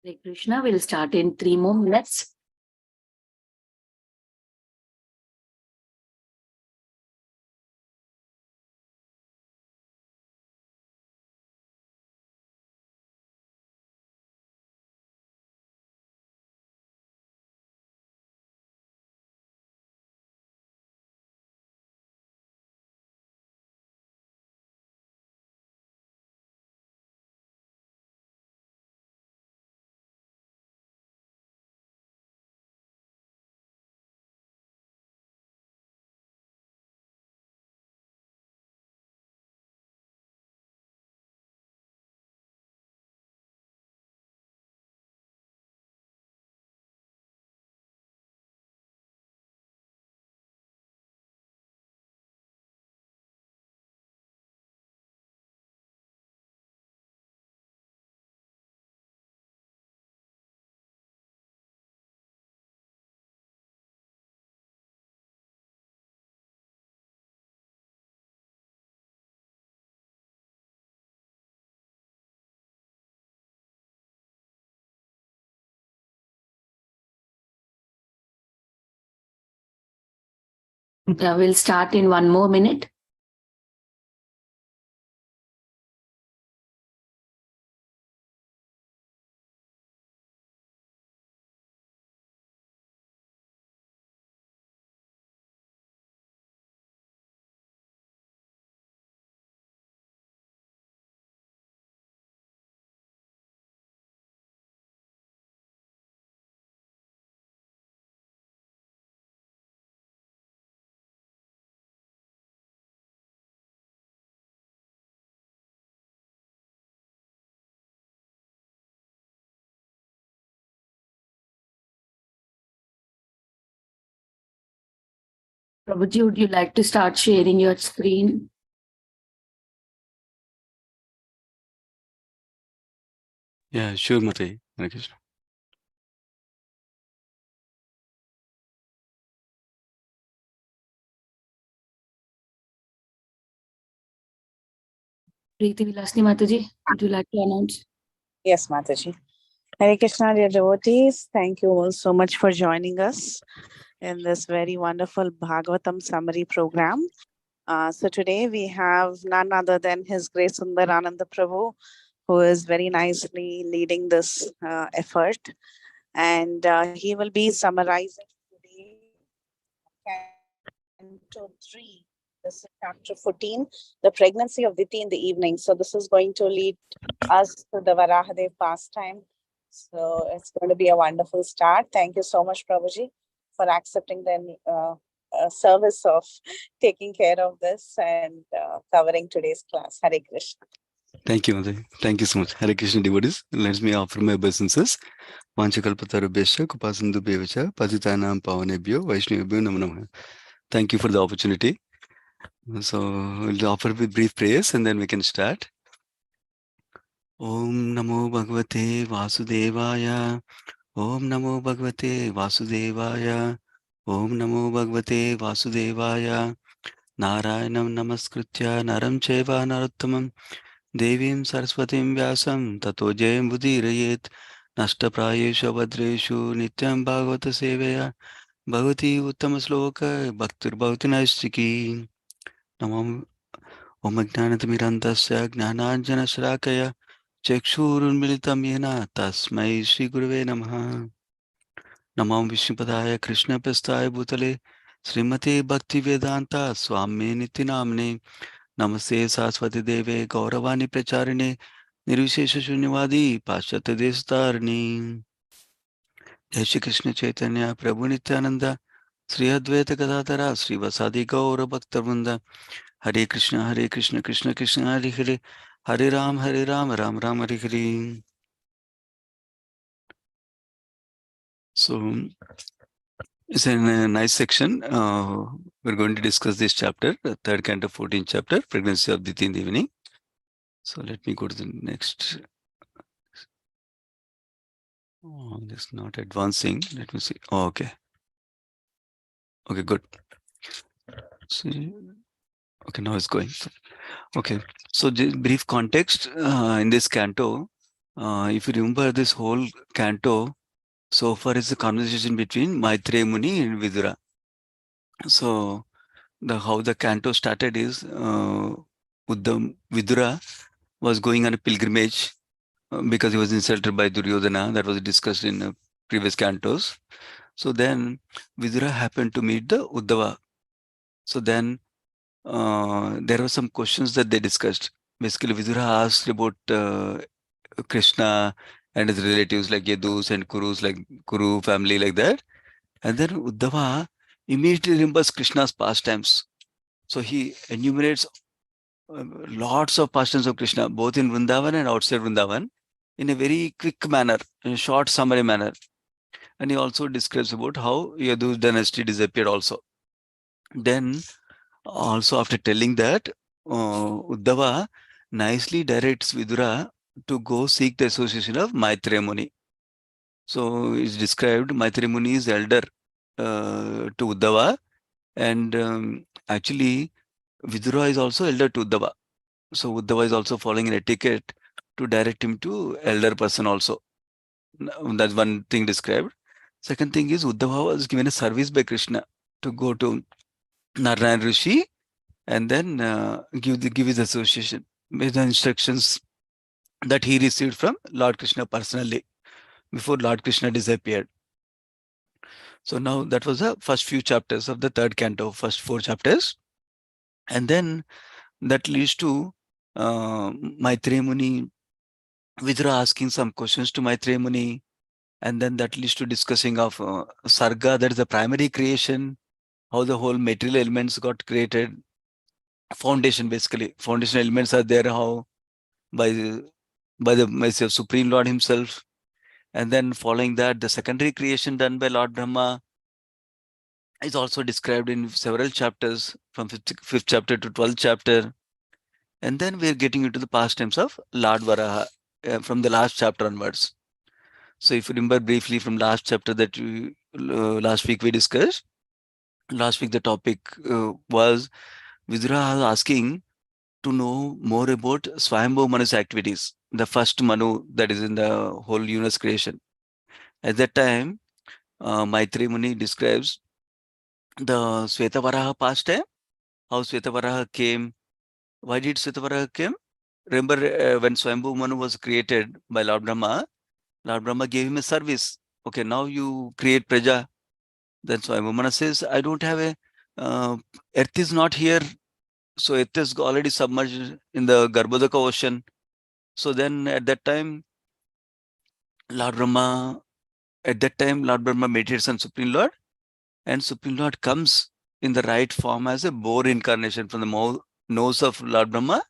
Hare Krishna, we'll start in 3 more minutes. We'll start in 1 more minute. Prabhuji, would you like to start sharing your screen? Yeah, sure, Mate. Hare Krishna. Preeti Vilasni Mataji, would you like to announce? Yes, Mataji. Hare Krishna, dear devotees. Thank you all so much for joining us in this very wonderful Bhagavatam summary program. So today we have none other than His Grace SundarAnanda Prabhu, who is very nicely leading this effort. And he will be summarizing today Canto 3. This is chapter 14, the pregnancy of Diti in the evening. So this is going to lead us to the Varahadev pastime. So it's going to be a wonderful start. Thank you so much, Prabhuji, for accepting the service of taking care of this and covering today's class. Hare Krishna. Thank you, Mate. Thank you so much. Hare Krishna devotees. Let me offer my obeisances. Vanchakalpatarubhyascha kupasindubhyevacha patitanam pavanebhyo vaishnavibhyo namo namaha. Thank you for the opportunity. So we'll offer with brief prayers and then we can start. Om Namo Bhagavate Vasudevaya. Om Namo Bhagavate Vasudevaya. Om Namo Bhagavate Vasudevaya. Narayanam Namaskritya Naram Cheva Narottamam Devim Saraswatim Vyasam Tato Jayam Budirayet Nashtaprayeshu Abhadreshu Nityam Bhagavata Sevaya Bhagavati Uttamasloka Bhaktir Bhavati Naistiki Namam Om Jnanatimirandasya Jnananjana Shrakaya Chekshurunmilitam Yena Tasmai Shri Gurave Namaha Namam Vishnupadaya Krishna Pastaya Bhutale Srimati Bhakti Vedanta Swami Niti Namne Namaste Saraswati Deve Gauravani Pracharine Nirvishesha Shunyavadi Paschatya Destarni Jai Shri Krishna Chaitanya Prabhu Nityananda Sri Advaita Gadadhara Sri Vasadi Gaura Bhaktarvrinda Hare Krishna Krishna Krishna Hare Hare Hare Ram Ram Ram Hare Hare. So it's a nice section. We're going to discuss this chapter, the third canto, 14th chapter, pregnancy of Diti in the evening. So let me go to the next. Oh, this is not advancing. Let me see. Oh, okay. Okay, good. See. Okay, now it's going. Okay, so just brief context in this canto. If you remember this whole canto, so far is the conversation between Maitreya Muni and Vidura. So how the canto started is Vidura was going on a pilgrimage because he was insulted by Duryodhana. That was discussed in previous cantos. So then Vidura happened to meet the Uddhava. So then there were some questions that they discussed. Basically, Vidura asked about Krishna and his relatives like Yadus and Kurus, like Kuru family, like that. And then Uddhava immediately remembers Krishna's pastimes. So he enumerates lots of pastimes of Krishna, both in Vrindavan and outside Vrindavan, in a very quick manner, in a short summary manner. And he also describes about how Yadu's dynasty disappeared also. Then, also after telling that, Uddhava nicely directs Vidura to go seek the association of Maitreya Muni. So it's described Maitreya Muni is elder to Uddhava, and actually Vidura is also elder to Uddhava. So Uddhava is also following an etiquette to direct him to elder person also. That's one thing described. Second thing is Uddhava was given a service by Krishna to go to Narayan Rishi and then give his association with the instructions that he received from Lord Krishna personally before Lord Krishna disappeared. So now that was the first few chapters of the third canto, first 4 chapters. And then that leads to Maitreya Muni, Vidura asking some questions to Maitreya Muni. And then that leads to discussing of Sarga, that is the primary creation, how the whole material elements got created. Foundation, basically. Foundation elements are there, how by the mercy of Supreme Lord himself. And then following that, the secondary creation done by Lord Brahma is also described in several chapters, from 5th chapter to 12th chapter. And then we're getting into the pastimes of Lord Varaha from the last chapter onwards. So if you remember briefly from last chapter that last week we discussed, last week the topic was Vidura was asking to know more about Swayambhu Manu's activities, the first Manu that is in the whole universe creation. At that time, Maitreya Muni describes the Svetavaraha pastime, how Svetavaraha came. Why did Svetavaraha came? Remember when Swayambhu Manu was created by Lord Brahma gave him a service. Okay, now you create Praja. Then Swayambhu Manu says, I don't have a, earth is not here. So earth is already submerged in the Garbhodaka ocean. So then at that time, Lord Brahma meditates on Supreme Lord, and Supreme Lord comes in the right form as a boar incarnation from the nose of Lord Brahma,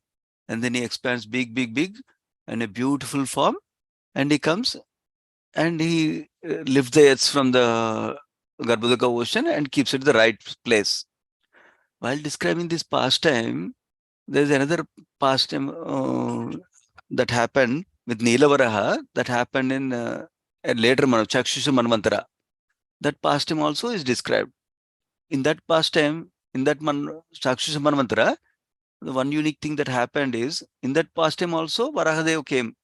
and then he expands big, and a beautiful form, and he comes and he lifts the earth from the Garbhodaka ocean and keeps it in the right place. While describing this pastime, there is another pastime that happened with Nilavaraha that happened in a later Chakshusha Manvantara. That pastime also is described. In that pastime, in that Chakshusha Manvantara, the one unique thing that happened is, in that pastime also, Varahadev came,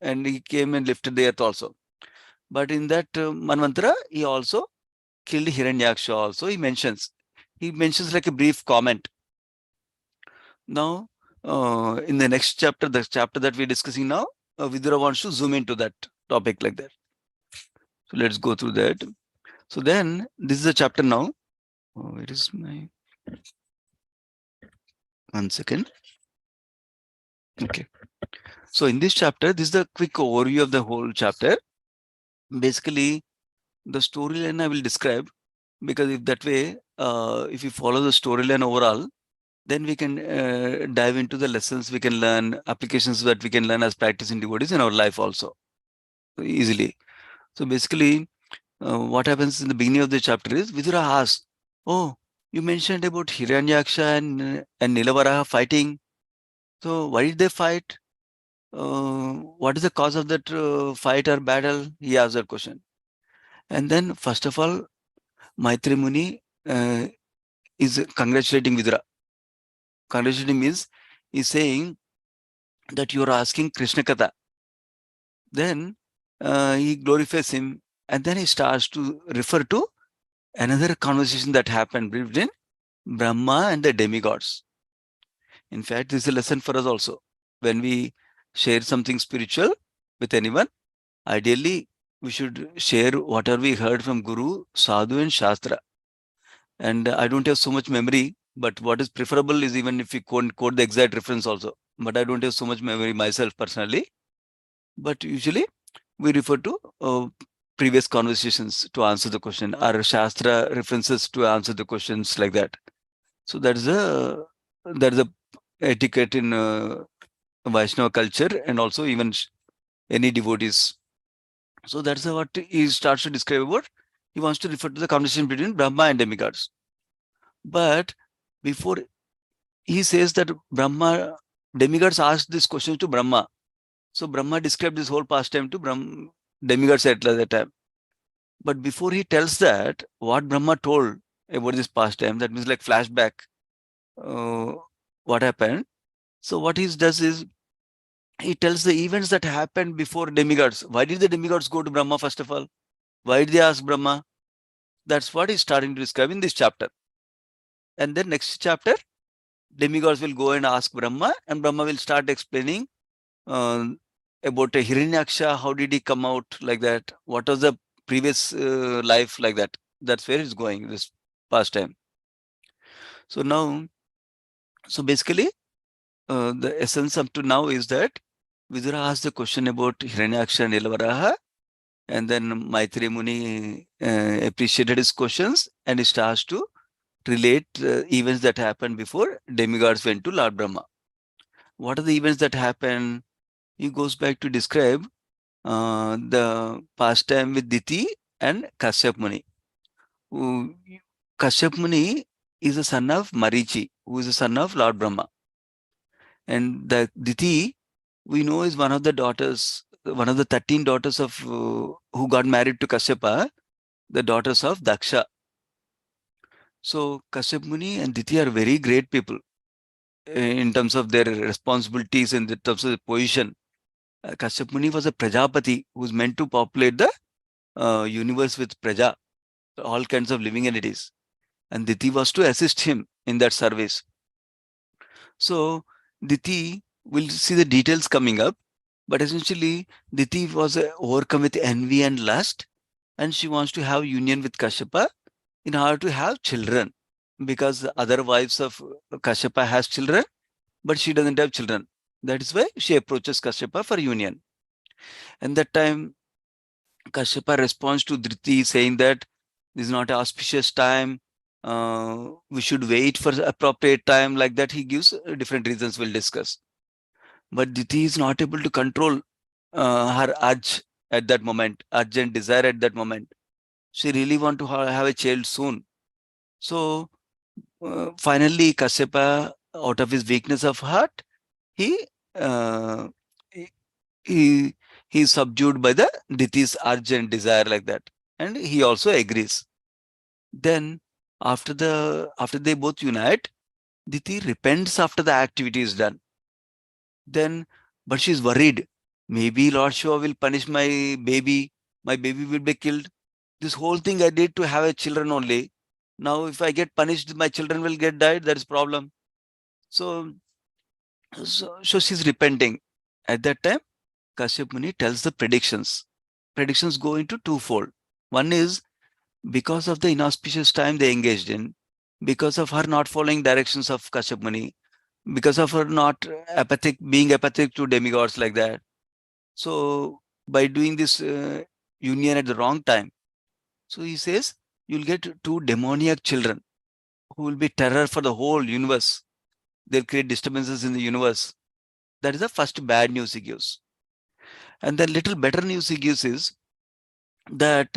and he came and lifted the earth also. But in that Manvantara, he also killed Hiranyaksha also, he mentions. He mentions like a brief comment. Now, in the next chapter, the chapter that we're discussing now, Vidura wants to zoom into that topic like that. So let's go through that. So then, this is the chapter now. Where is my... 1 second. Okay. So in this chapter, this is the quick overview of the whole chapter. Basically, the storyline I will describe, because if that way, if you follow the storyline overall, then we can dive into the lessons we can learn, applications that we can learn as practicing devotees in our life also easily. So basically, what happens in the beginning of the chapter is Vidura asks, oh, you mentioned about Hiranyaksha and Nilavaraha fighting. So why did they fight? What is the cause of that fight or battle? He asked that question. And then, first of all, Maitreya Muni is congratulating Vidura. Congratulating means he's saying that you are asking Krishna Katha. Then he glorifies him, and then he starts to refer to another conversation that happened between Brahma and the demigods. In fact, this is a lesson for us also. When we share something spiritual with anyone, ideally we should share whatever we heard from Guru, Sadhu, and Shastra. And I don't have so much memory, but what is preferable is even if we quote the exact reference also. But I don't have so much memory myself personally. But usually we refer to previous conversations to answer the question, or Shastra references to answer the questions like that. So that's a etiquette in Vaishnava culture, and also even any devotees. So that's what he starts to describe about. He wants to refer to the conversation between Brahma and demigods. But before he says that Brahma, demigods asked this question to Brahma. So Brahma described this whole pastime to demigods at that time. But before he tells that, what Brahma told about this pastime, that means like flashback, what happened. So what he does is, he tells the events that happened before demigods. Why did the demigods go to Brahma first of all? Why did they ask Brahma? That's what he's starting to describe in this chapter. And then next chapter, demigods will go and ask Brahma, and Brahma will start explaining about Hiranyaksha, how did he come out like that? What was the previous life like that? That's where it's going, this pastime. So now, so basically, the essence up to now is that Vidura asked the question about Hiranyaksha and Ilavaraha, and then Maitri Muni appreciated his questions, and he starts to relate events that happened before demigods went to Lord Brahma. What are the events that happen? He goes back to describe the pastime with Diti and Kashyap Muni. Kashyap Muni is a son of Marichi, who is a son of Lord Brahma. And the Diti, we know, is one of the daughters, one of the 13 daughters of who got married to Kashyapa, the daughters of Daksha. So Kashyap Muni and Diti are very great people in terms of their responsibilities and in terms of the position. Kashyap Muni was a Prajapati who was meant to populate the universe with Praja, all kinds of living entities. And Diti was to assist him in that service. So Diti, will see the details coming up, but essentially Diti was overcome with envy and lust, and she wants to have union with Kashyapa in order to have children, because the other wives of Kashyapa has children, but she doesn't have children. That is why she approaches Kashyapa for union. And that time Kashyapa responds to Diti saying that this is not an auspicious time. We should wait for appropriate time. Like that, he gives different reasons we'll discuss. But Diti is not able to control her urge at that moment, urge and desire at that moment. She really want to have a child soon. So finally, Kashyapa, out of his weakness of heart, he uh, he is subdued by the Diti's urge and desire like that, and he also agrees. Then after they both unite, Diti repents after the activity is done. Then, but she's worried. Maybe Lord Shiva will punish my baby. My baby will be killed. This whole thing I did to have a children only. Now, if I get punished, my children will get died. That is problem. So she's repenting. At that time, Kashyap Muni tells the predictions. Predictions go into twofold. One is because of the inauspicious time they engaged in, because of her not following directions of Kashyap Muni, because of her not being apathic to demigods like that. So by doing this union at the wrong time, so he says you'll get two demoniac children who will be terror for the whole universe. They'll create disturbances in the universe. That is the first bad news he gives. And the little better news he gives is that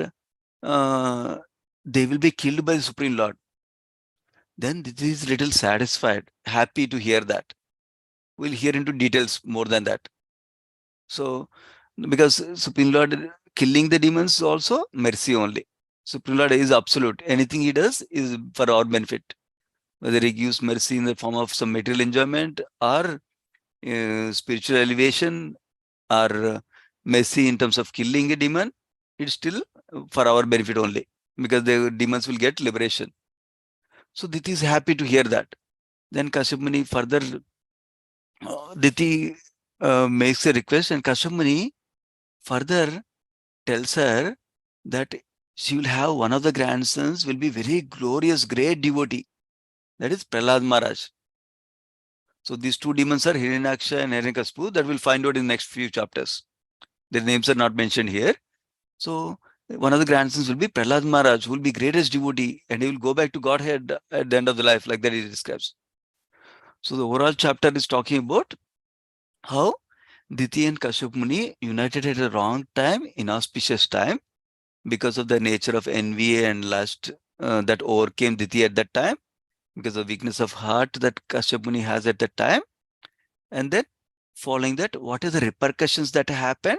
they will be killed by the Supreme Lord. Then this is little satisfied, happy to hear that. We'll hear into details more than that. So, because Supreme Lord killing the demons is also mercy only. Supreme Lord is absolute. Anything he does is for our benefit. Whether he gives mercy in the form of some material enjoyment or spiritual elevation or messy in terms of killing a demon, it's still for our benefit only, because the demons will get liberation. So Diti is happy to hear that. Then Kashyap Muni further, Diti makes a request, and Kashyap Muni further tells her that she will have one of the grandsons will be very glorious, great devotee. That is Prahlad Maharaj. So these two demons are Hiranyaksha and Hiranyakashipu, that we'll find out in the next few chapters. Their names are not mentioned here. So one of the grandsons will be Prahlad Maharaj, who will be greatest devotee, and he will go back to Godhead at the end of the life, like that he describes. So the overall chapter is talking about how Diti and Kashyap Muni united at a wrong time, inauspicious time, because of the nature of envy and lust that overcame Diti at that time, because of weakness of heart that Kashyap Muni has at that time. And then following that, what are the repercussions that happen,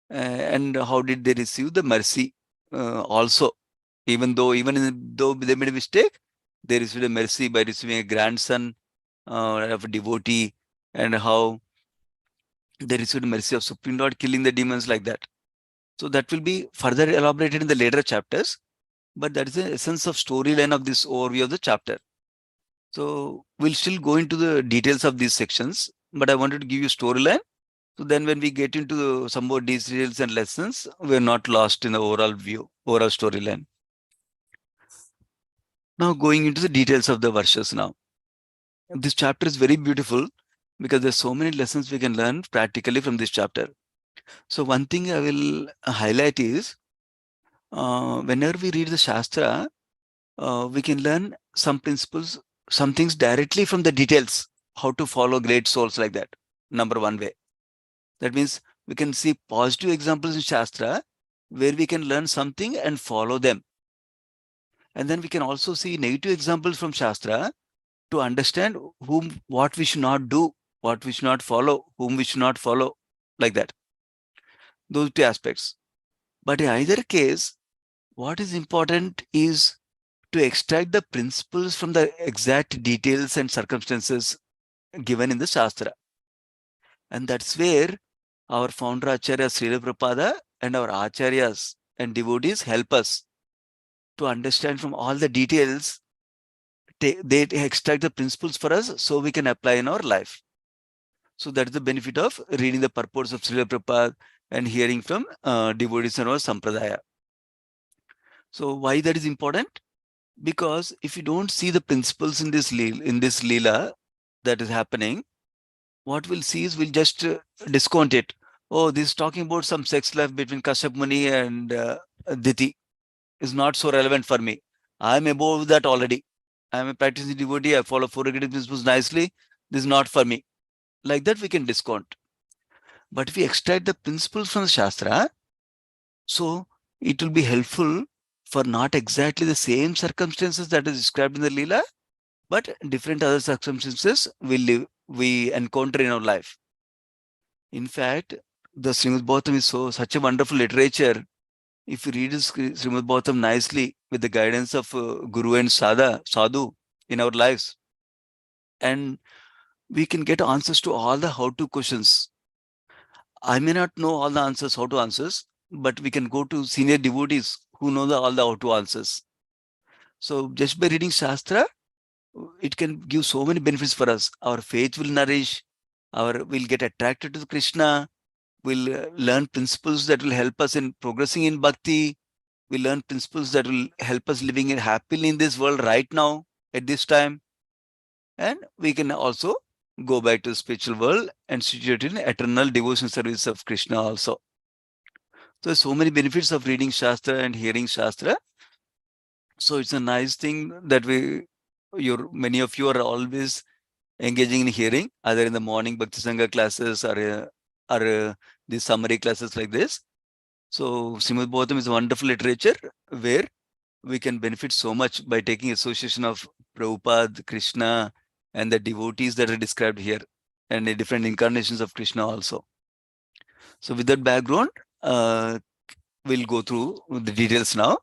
and how did they receive the mercy also? Even though they made a mistake, they received a mercy by receiving a grandson of a devotee, and how they received mercy of Supreme Lord killing the demons, like that. So that will be further elaborated in the later chapters, but that is the essence of storyline of this overview of the chapter. So we'll still go into the details of these sections, but I wanted to give you storyline. So then when we get into some more details and lessons, we're not lost in the overall view, overall storyline. Now going into the details of the verses now. This chapter is very beautiful because there's so many lessons we can learn practically from this chapter. So one thing I will highlight is, whenever we read the Shastra, we can learn some principles, some things directly from the details, how to follow great souls, like that. Number one way. That means we can see positive examples in Shastra where we can learn something and follow them. And then we can also see negative examples from Shastra to understand what we should not do, what we should not follow, whom we should not follow, like that. Those two aspects. But in either case, what is important is to extract the principles from the exact details and circumstances given in the Shastra. And that's where our founder Acharya Srila Prabhupada and our Acharyas and devotees help us to understand from all the details. They extract the principles for us so we can apply in our life. So that is the benefit of reading the purports of Srila Prabhupada and hearing from devotees in our Sampradaya. So why that is important? Because if you don't see the principles in this Leela that is happening, what we'll see is we'll just discount it. Oh, this is talking about some sex life between Kashyap Muni and Diti. Is not so relevant for me. I'm above that already. I'm a practicing devotee. I follow four regulative principles nicely. This is not for me. Like that, we can discount. But if we extract the principles from the Shastra, so it will be helpful for not exactly the same circumstances that is described in the Leela, but different other circumstances we encounter in our life. In fact, the Srimad Bhagavatam is such a wonderful literature. If you read Srimad Bhagavatam nicely with the guidance of Guru and Sadhu in our lives, and we can get answers to all the how-to questions. I may not know all the answers, how-to answers, but we can go to senior devotees who know all the how-to answers. So just by reading Shastra, it can give so many benefits for us. Our faith will nourish, we'll get attracted to Krishna, we'll learn principles that will help us in progressing in Bhakti, we learn principles that will help us living happily in this world right now, at this time. And we can also go back to the spiritual world and situate in eternal devotion service of Krishna also. So many benefits of reading Shastra and hearing Shastra. So it's a nice thing that many of you are always engaging in hearing, either in the morning Bhakti Sanga classes or the summary classes like this. So Srimad Bhagavatam is a wonderful literature where we can benefit so much by taking association of Prabhupada, Krishna, and the devotees that are described here, and the different incarnations of Krishna also. So with that background, we'll go through the details now.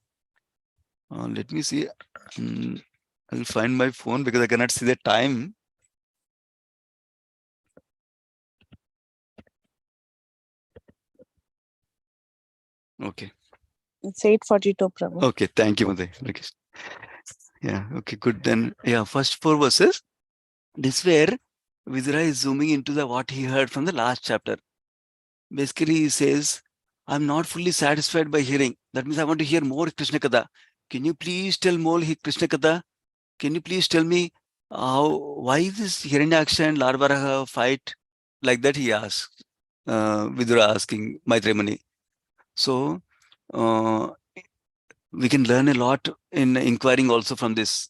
Let me see. I'll find my phone because I cannot see the time. Okay. It's 8:42, Prabhu. Okay. Thank you, Mother. Yeah. Okay. Good. Then, yeah. First 4 verses. This where Vidura is zooming into the what he heard from the last chapter. Basically, he says, "I'm not fully satisfied by hearing. That means I want to hear more Krishna Katha. Can you please tell more Krishna Katha? Can you please tell me why this Hiranyaksha and Larvaraha fight?" Like that he asked, Vidura asking Maitreya Muni. So, uh, we can learn a lot in inquiring also from this.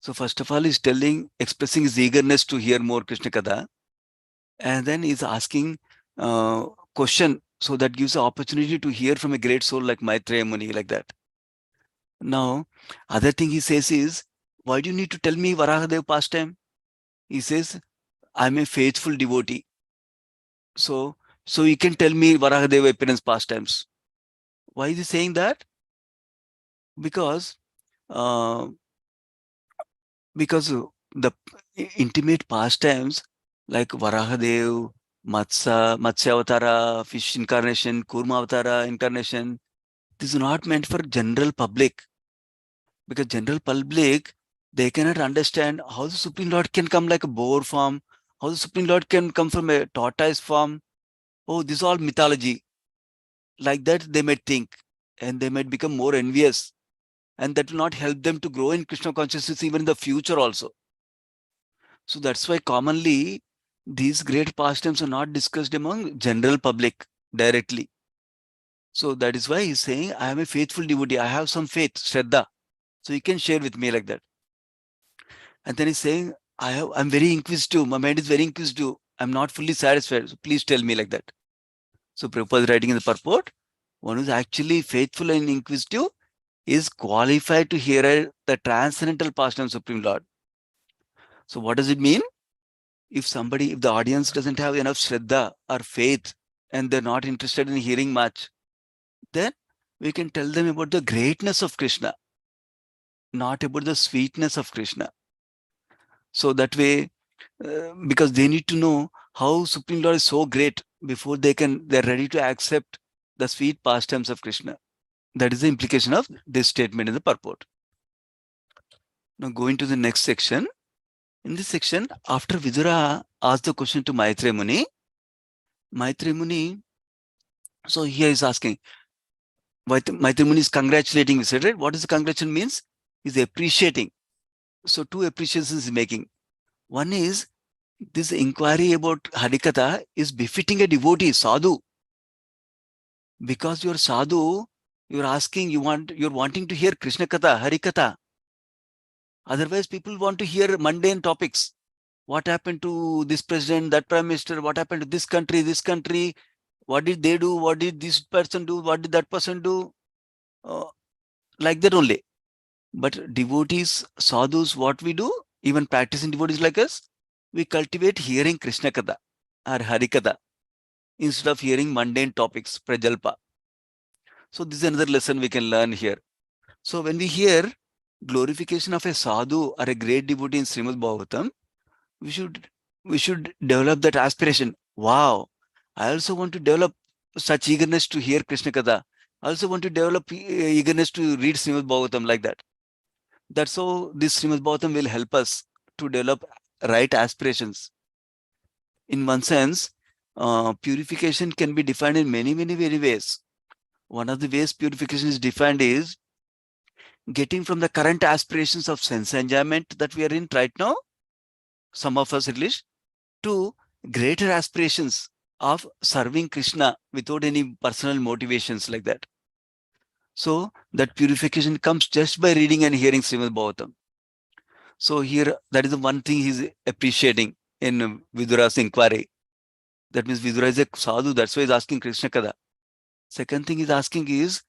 So first of all, he's expressing his eagerness to hear more Krishna Katha. And then he's asking question. So that gives an opportunity to hear from a great soul like Maitreya Muni, like that. Now, other thing he says is, why do you need to tell me Varahadev pastime? He says, I'm a faithful devotee. So you can tell me Varahadev appearance pastimes. Why is he saying that? Because the intimate pastimes like Varahadev, Matsya Avatara, fish incarnation, Kurma Avatara incarnation, this is not meant for general public. Because general public, they cannot understand how the Supreme Lord can come like a boar form, how the Supreme Lord can come from a tortoise form. Oh, this is all mythology. Like that, they might think, and they might become more envious. And that will not help them to grow in Krishna consciousness even in the future also. So that's why commonly these great pastimes are not discussed among general public directly. So that is why he's saying, I am a faithful devotee. I have some faith, Shraddha. So you can share with me like that. And then he's saying, I'm very inquisitive. My mind is very inquisitive. I'm not fully satisfied. So please tell me like that. So Prabhupada is writing in the purport, one who is actually faithful and inquisitive is qualified to hear the transcendental pastime of Supreme Lord. So what does it mean? If the audience doesn't have enough Shraddha or faith and they're not interested in hearing much, then we can tell them about the greatness of Krishna, not about the sweetness of Krishna. So that way, because they need to know how Supreme Lord is so great before they're ready to accept the sweet pastimes of Krishna. That is the implication of this statement in the purport. Now going to the next section. In this section, after Vidura asked the question to Maitreya Muni, so here is asking, Maitreya Muni is congratulating, we said, right? What does the congratulation means? He's appreciating. So 2 appreciations is making. One is, this inquiry about Harikatha is befitting a devotee, sadhu. Because you're sadhu, you're asking, you're wanting to hear Krishna Katha, Harikatha. Otherwise, people want to hear mundane topics. What happened to this president, that prime minister? What happened to this country? What did they do? What did this person do? What did that person do? Like that only. But devotees, sadhus, what we do, even practicing devotees like us, we cultivate hearing Krishna Katha or Harikatha instead of hearing mundane topics, prajalpa. So this is another lesson we can learn here. So when we hear glorification of a sadhu or a great devotee in Srimad Bhagavatam, we should develop that aspiration. Wow, I also want to develop such eagerness to hear Krishna Katha. I also want to develop eagerness to read Srimad Bhagavatam like that. That's how this Srimad Bhagavatam will help us to develop right aspirations. In one sense, purification can be defined in many ways. One of the ways purification is defined is getting from the current aspirations of sense enjoyment that we are in right now, some of us at least, to greater aspirations of serving Krishna without any personal motivations like that. So that purification comes just by reading and hearing Srimad Bhagavatam. So here, that is the one thing he's appreciating in Vidura's inquiry. That means Vidura is a sadhu, that's why he's asking Krishna Katha. Second thing he's asking is,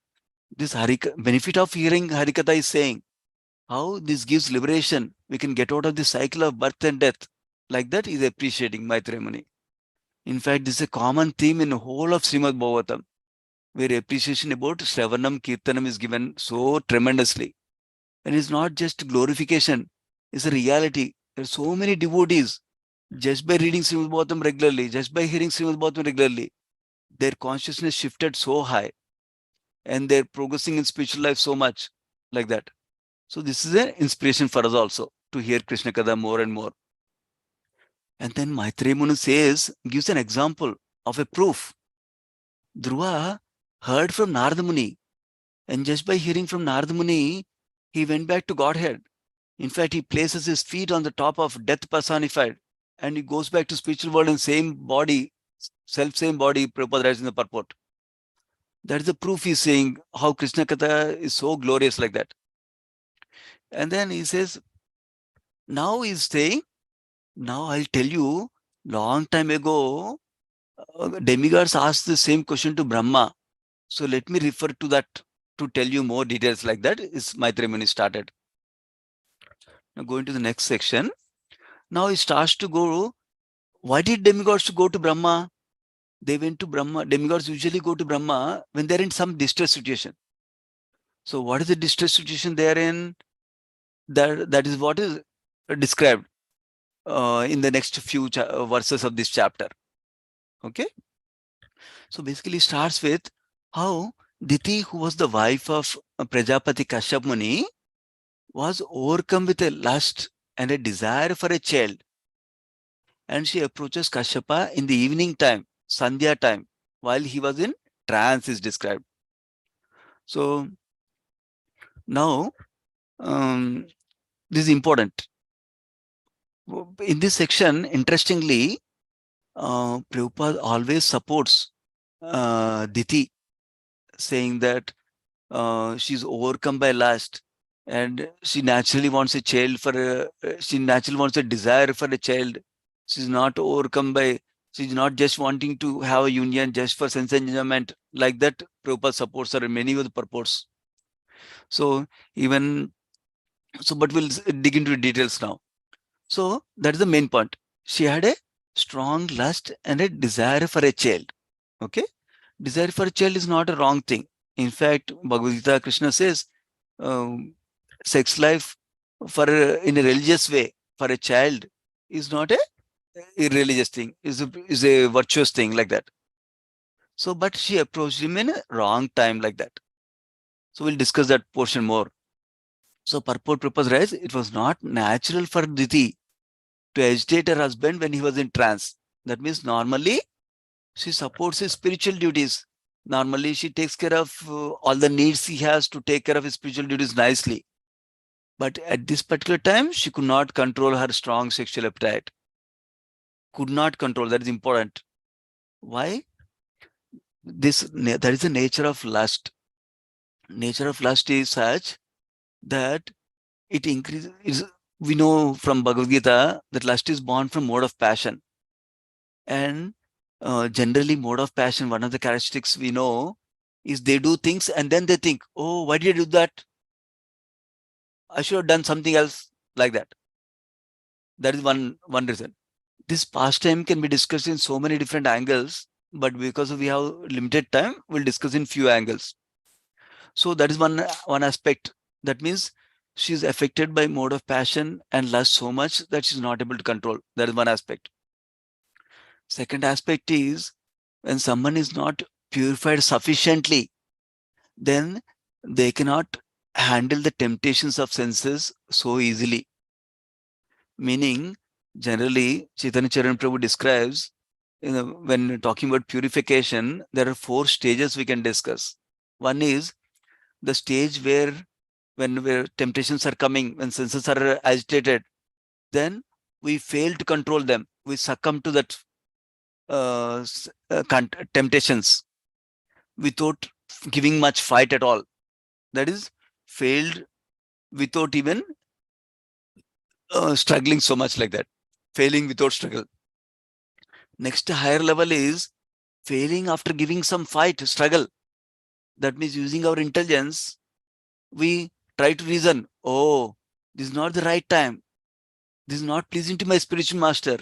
this benefit of hearing Harikatha is saying, how this gives liberation. We can get out of the cycle of birth and death. Like that, he's appreciating Maitreya Muni. In fact, this is a common theme in the whole of Srimad Bhagavatam, where appreciation about Shravanam, Kirtanam is given so tremendously. And it's not just glorification, it's a reality. There are so many devotees, just by reading Srimad Bhagavatam regularly, just by hearing Srimad Bhagavatam regularly, their consciousness shifted so high. and they're progressing in spiritual life so much like that. So this is an inspiration for us also to hear Krishna Katha more and more. And then Maitreya Muni gives an example of a proof. Dhruva heard from Narada Muni, and just by hearing from Narada Muni, he went back to Godhead. In fact, he places his feet on the top of death personified, and he goes back to spiritual world in same body, same body, Prabhupada writes in the purport. That is the proof he's saying how Krishna Katha is so glorious like that. And then he says, now he's saying, now I'll tell you, long time ago, demigods asked the same question to Brahma. So let me refer to that to tell you more details like that. Is Maitreya Muni started. Now going to the next section. Now he starts to go. Why did demigods go to Brahma? They went to Brahma. Demigods usually go to Brahma when they're in some distress situation. So what is the distress situation they are in? That is what is described in the next few verses of this chapter. Okay. So basically starts with how Diti, who was the wife of Prajapati Kashyap Muni, was overcome with a lust and a desire for a child. And she approaches Kashyapa in the evening time, Sandhya time, while he was in trance is described. So now this is important. In this section, interestingly, Prabhupada always supports Diti, saying that she's overcome by lust and she naturally wants a child she naturally wants a desire for a child. She's not overcome by, she's not just wanting to have a union just for sense enjoyment. Like that, Prabhupada supports her in many of the purports. So even, but we'll dig into the details now. So that is the main point. She had a strong lust and a desire for a child. Okay. Desire for a child is not a wrong thing. In fact, Bhagavad Gita, Krishna says, sex life in a religious way for a child is not a irreligious thing, is a virtuous thing like that. So, but she approached him in a wrong time like that. So we'll discuss that portion more. So purport purpose writes, it was not natural for Diti to agitate her husband when he was in trance. That means normally she supports his spiritual duties. Normally she takes care of all the needs he has to take care of his spiritual duties nicely. But at this particular time, she could not control her strong sexual appetite. Could not control. That is important. Why? That is the nature of lust. Nature of lust is such that it increases. We know from Bhagavad Gita that lust is born from mode of passion. And generally, mode of passion, one of the characteristics we know is they do things and then they think, oh, why did you do that? I should have done something else like that. That is one reason. This pastime can be discussed in so many different angles, but because we have limited time, we'll discuss in few angles. So that is one aspect. That means she's affected by mode of passion and lust so much that she's not able to control. That is one aspect. Second aspect is when someone is not purified sufficiently, then they cannot handle the temptations of senses so easily. Meaning, generally, Chaitanya Charan Prabhu describes, when talking about purification, there are 4 stages we can discuss. One is the stage where temptations are coming, when senses are agitated, then we fail to control them. We succumb to that temptations without giving much fight at all. That is failed without even struggling so much like that. Failing without struggle. Next higher level is failing after giving some fight, struggle. That means using our intelligence, we try to reason, oh, this is not the right time. This is not pleasing to my spiritual master.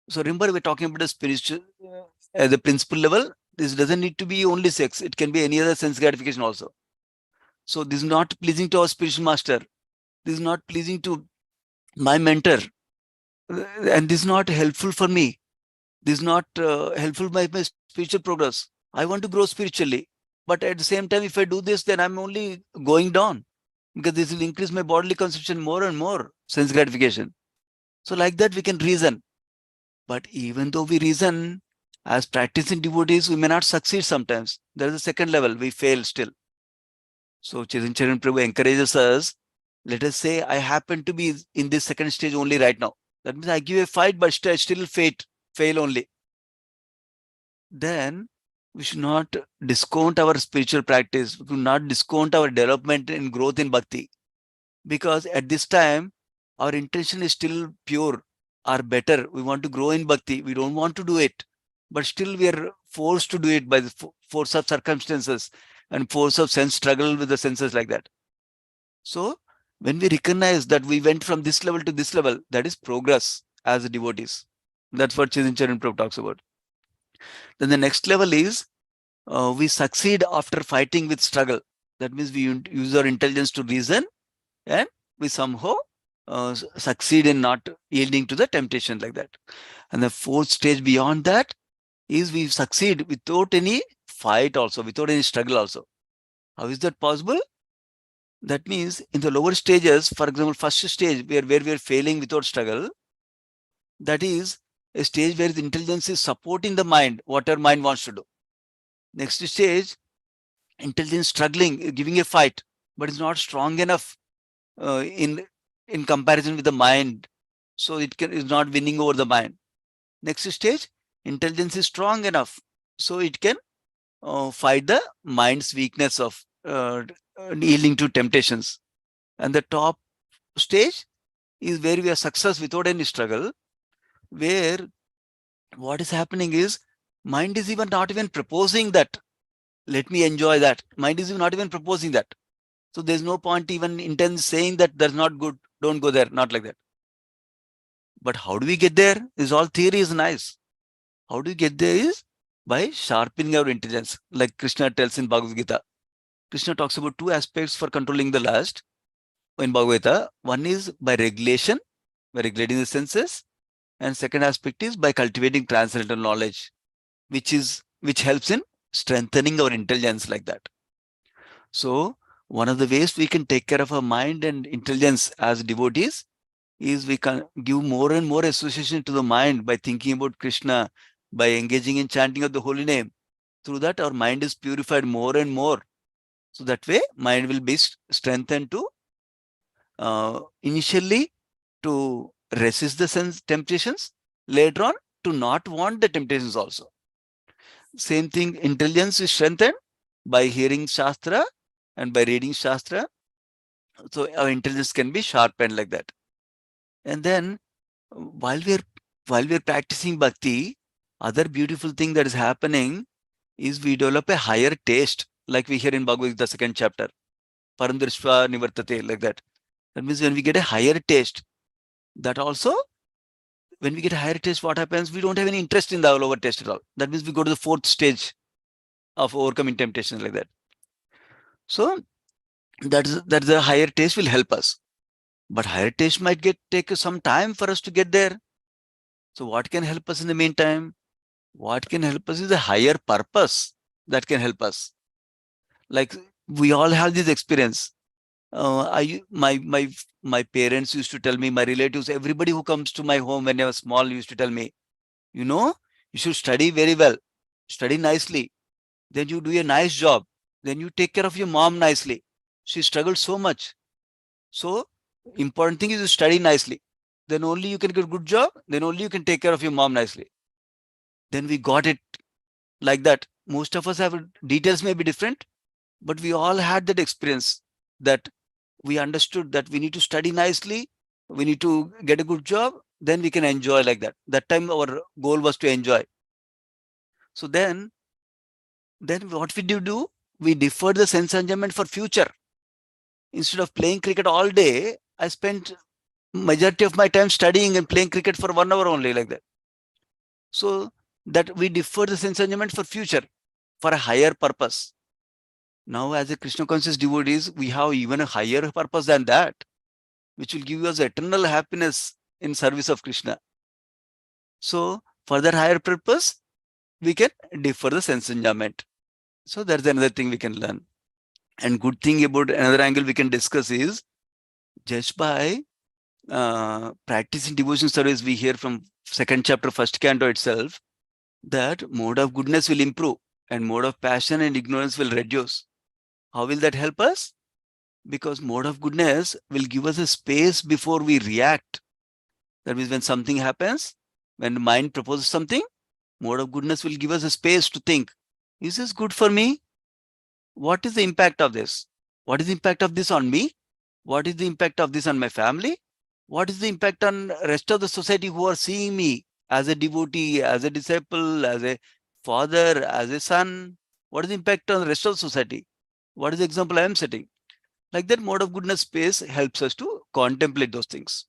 So remember, we're talking about the spiritual, at the principle level, this doesn't need to be only sex. It can be any other sense gratification also. So this is not pleasing to our spiritual master. This is not pleasing to my mentor. And this is not helpful for me. This is not helpful by my spiritual progress. I want to grow spiritually. But at the same time, if I do this, then I'm only going down, because this will increase my bodily consumption more and more, sense gratification. So like that, we can reason. But even though we reason, as practicing devotees, we may not succeed sometimes. There is a second level, we fail still. So Charan Prabhu encourages us, let us say I happen to be in this second stage only right now. That means I give a fight, but still fail only. Then we should not discount our spiritual practice. We should not discount our development and growth in bhakti. Because at this time, our intention is still pure or better. We want to grow in bhakti. We don't want to do it. But still we are forced to do it by the force of circumstances and force of sense struggle with the senses like that. So when we recognize that we went from this level to this level, that is progress as devotees. That's what Charan Prabhu talks about. Then the next level is we succeed after fighting with struggle. That means we use our intelligence to reason, and we somehow succeed in not yielding to the temptation like that. And the fourth stage beyond that is we succeed without any fight also, without any struggle also. How is that possible? That means in the lower stages, for example, first stage where we are failing without struggle, that is a stage where the intelligence is supporting the mind, whatever mind wants to do. Next stage, intelligence struggling, giving a fight, but it's not strong enough in comparison with the mind. So it is not winning over the mind. Next stage, intelligence is strong enough. So it can fight the mind's weakness of yielding to temptations. And the top stage is where we are success without any struggle, where what is happening is mind is even not even proposing that, let me enjoy that. Mind is not even proposing that. So there's no point even intense saying that that's not good, don't go there, not like that. But how do we get there? This all theory is nice. How do we get there is by sharpening our intelligence. Like Krishna tells in Bhagavad Gita. Krishna talks about two aspects for controlling the lust in Bhagavad Gita. One is by regulation, by regulating the senses. And second aspect is by cultivating transcendental knowledge, which helps in strengthening our intelligence like that. So one of the ways we can take care of our mind and intelligence as devotees is we can give more and more association to the mind by thinking about Krishna, by engaging in chanting of the holy name. Through that, our mind is purified more and more. So that way, mind will be strengthened to initially to resist the sense temptations, later on to not want the temptations also. Same thing, intelligence is strengthened by hearing Shastra and by reading Shastra. So our intelligence can be sharpened like that. And then while we're practicing bhakti, other beautiful thing that is happening is we develop a higher taste, like we hear in Bhagavad Gita, second chapter, Paramdrishva Nivartate, like that. That means when we get a higher taste, that also, when we get a higher taste, what happens? We don't have any interest in the lower taste at all. That means we go to the fourth stage of overcoming temptation like that. So that's the higher taste will help us. But higher taste might take some time for us to get there. So what can help us in the meantime? What can help us is a higher purpose that can help us. Like we all have this experience. My parents used to tell me, my relatives, everybody who comes to my home when I was small used to tell me, you should study very well, study nicely, then you do a nice job, then you take care of your mom nicely. She struggled so much. So important thing is to study nicely. Then only you can get a good job, then only you can take care of your mom nicely. Then we got it like that. Most of us have details may be different, but we all had that experience that we understood that we need to study nicely, we need to get a good job, then we can enjoy like that. That time our goal was to enjoy. So then what we do? We deferred the sense enjoyment for future. Instead of playing cricket all day, I spent majority of my time studying and playing cricket for 1 hour only like that. So that we defer the sense enjoyment for future, for a higher purpose. Now as a Krishna conscious devotees, we have even a higher purpose than that, which will give us eternal happiness in service of Krishna. So for that higher purpose, we can defer the sense enjoyment. So that's another thing we can learn. And good thing about another angle we can discuss is just by practicing devotion service, we hear from second chapter, first canto itself, that mode of goodness will improve and mode of passion and ignorance will reduce. How will that help us? Because mode of goodness will give us a space before we react. That means when something happens, when the mind proposes something, mode of goodness will give us a space to think, is this good for me? What is the impact of this? What is the impact of this on me? What is the impact of this on my family? What is the impact on rest of the society who are seeing me as a devotee, as a disciple, as a father, as a son? What is the impact on the rest of the society? What is the example I am setting? Like that, mode of goodness space helps us to contemplate those things.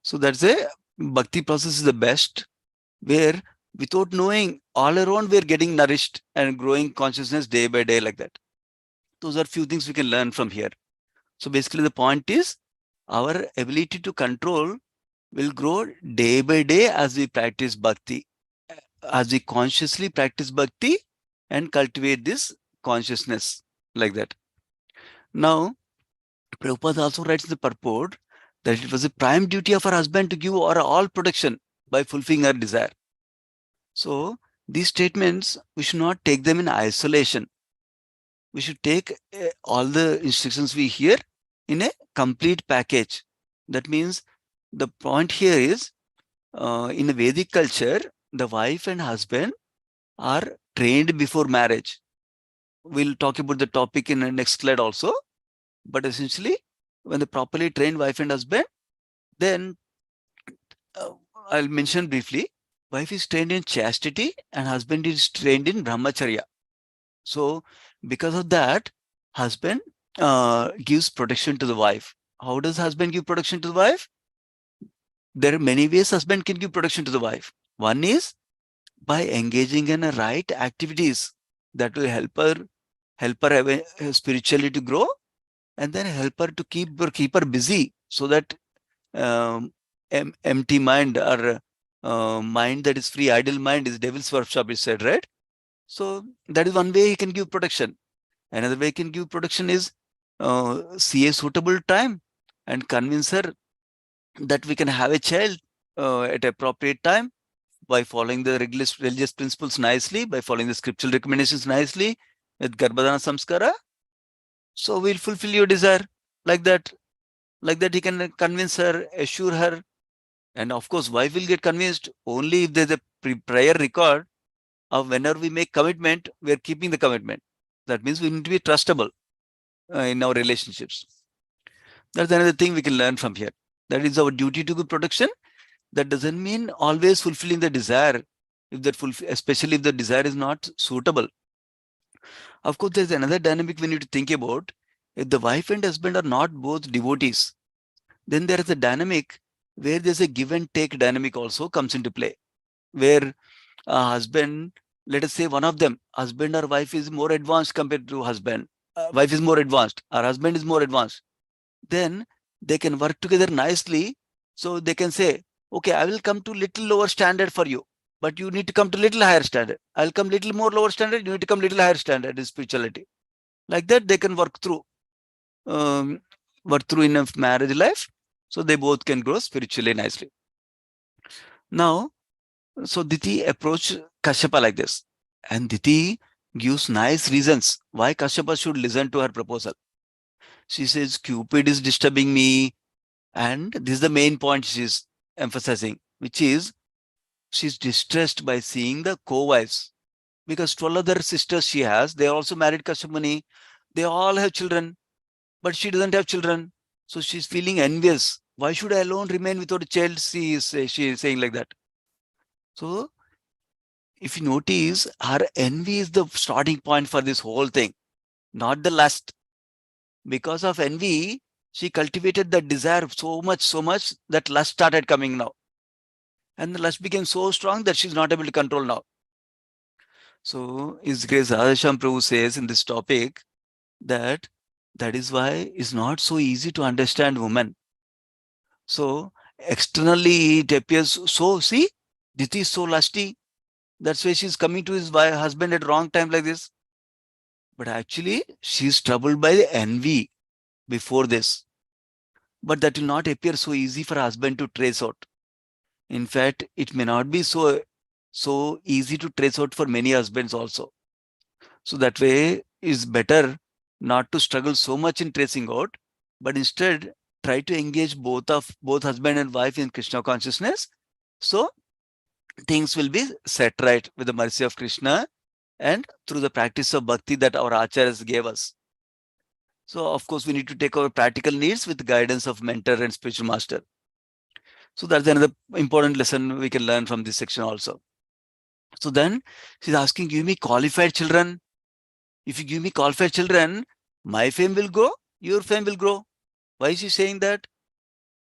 So that's a bhakti process is the best, where without knowing, all around we're getting nourished and growing consciousness day by day like that. Those are few things we can learn from here. So basically the point is our ability to control will grow day by day as we practice bhakti, as we consciously practice bhakti and cultivate this consciousness like that. Now, Prabhupada also writes in the purport that it was a prime duty of her husband to give her all protection by fulfilling her desire. So these statements, we should not take them in isolation. We should take all the instructions we hear in a complete package. That means the point here is, in a Vedic culture, the wife and husband are trained before marriage. We'll talk about the topic in the next slide also. But essentially, when the properly trained wife and husband, then I'll mention briefly, wife is trained in chastity and husband is trained in brahmacharya. So because of that, husband gives protection to the wife. How does husband give protection to the wife? There are many ways husband can give protection to the wife. One is by engaging in right activities that will help her spiritually to grow, and then help her to keep her busy, so that empty mind or mind that is free, idle mind is devil's workshop, is said, right? So that is one way he can give protection. Another way he can give protection is see a suitable time and convince her that we can have a child at appropriate time by following the religious principles nicely, by following the scriptural recommendations nicely with Garbhadana Samskara. So we'll fulfill your desire like that. Like that, he can convince her, assure her. And of course, wife will get convinced only if there's a prior record of whenever we make commitment, we are keeping the commitment. That means we need to be trustable in our relationships. That's another thing we can learn from here. That is our duty to give protection. That doesn't mean always fulfilling the desire, especially if the desire is not suitable. Of course, there's another dynamic we need to think about. If the wife and husband are not both devotees, then there is a dynamic where there's a give and take dynamic also comes into play, where husband, let us say one of them, husband or wife is more advanced compared to husband. Wife is more advanced, or husband is more advanced. Then they can work together nicely. So they can say, okay, I will come to little lower standard for you, but you need to come to little higher standard. I'll come little more lower standard, you need to come little higher standard in spirituality. Like that, they can work through in a marriage life. So they both can grow spiritually nicely. Now, so Diti approached Kashyapa like this. And Diti gives nice reasons why Kashyapa should listen to her proposal. She says, Cupid is disturbing me. And this is the main point she's emphasizing, which is she's distressed by seeing the co-wives. Because 12 other sisters she has, they are also married Kashyapani. They all have children, but she doesn't have children. So she's feeling envious. Why should I alone remain without a child? She is saying like that. So if you notice, her envy is the starting point for this whole thing, not the lust. Because of envy, she cultivated the desire so much that lust started coming now. And the lust became so strong that she's not able to control now. So His Grace Radhesham Prabhu says in this topic that is why it's not so easy to understand women. So externally it appears so, see, Diti is so lusty. That's why she's coming to his husband at wrong time like this. But actually, she is troubled by the envy before this. But that will not appear so easy for a husband to trace out. In fact, it may not be so easy to trace out for many husbands also. So that way is better not to struggle so much in tracing out, but instead try to engage both husband and wife in Krishna consciousness. So things will be set right with the mercy of Krishna and through the practice of bhakti that our acharyas gave us. So of course we need to take our practical needs with the guidance of mentor and spiritual master. So that's another important lesson we can learn from this section also. So then she's asking, give me qualified children. If you give me qualified children, my fame will grow, your fame will grow. Why is she saying that?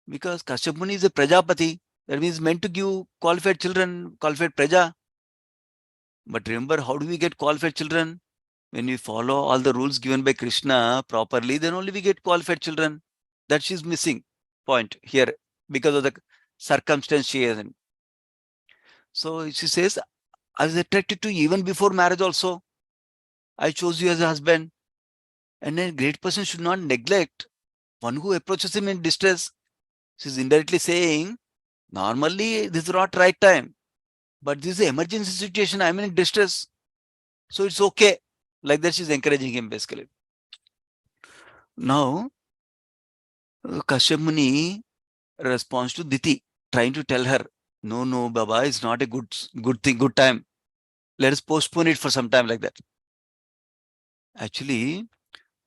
Because Kashyap Muni is a Prajapati. That means meant to give qualified children, qualified Praja. But remember, how do we get qualified children? When we follow all the rules given by Krishna properly, then only we get qualified children. That she's missing point here because of the circumstance she is in. So she says, I was attracted to you even before marriage also. I chose you as a husband. And a great person should not neglect one who approaches him in distress. She's indirectly saying, normally this is not right time, but this is an emergency situation. I'm in distress. So it's okay. Like that, she's encouraging him basically. Now, Kashyap Muni responds to Diti, trying to tell her, no, Baba, it's not a good thing, good time. Let us postpone it for some time like that. Actually,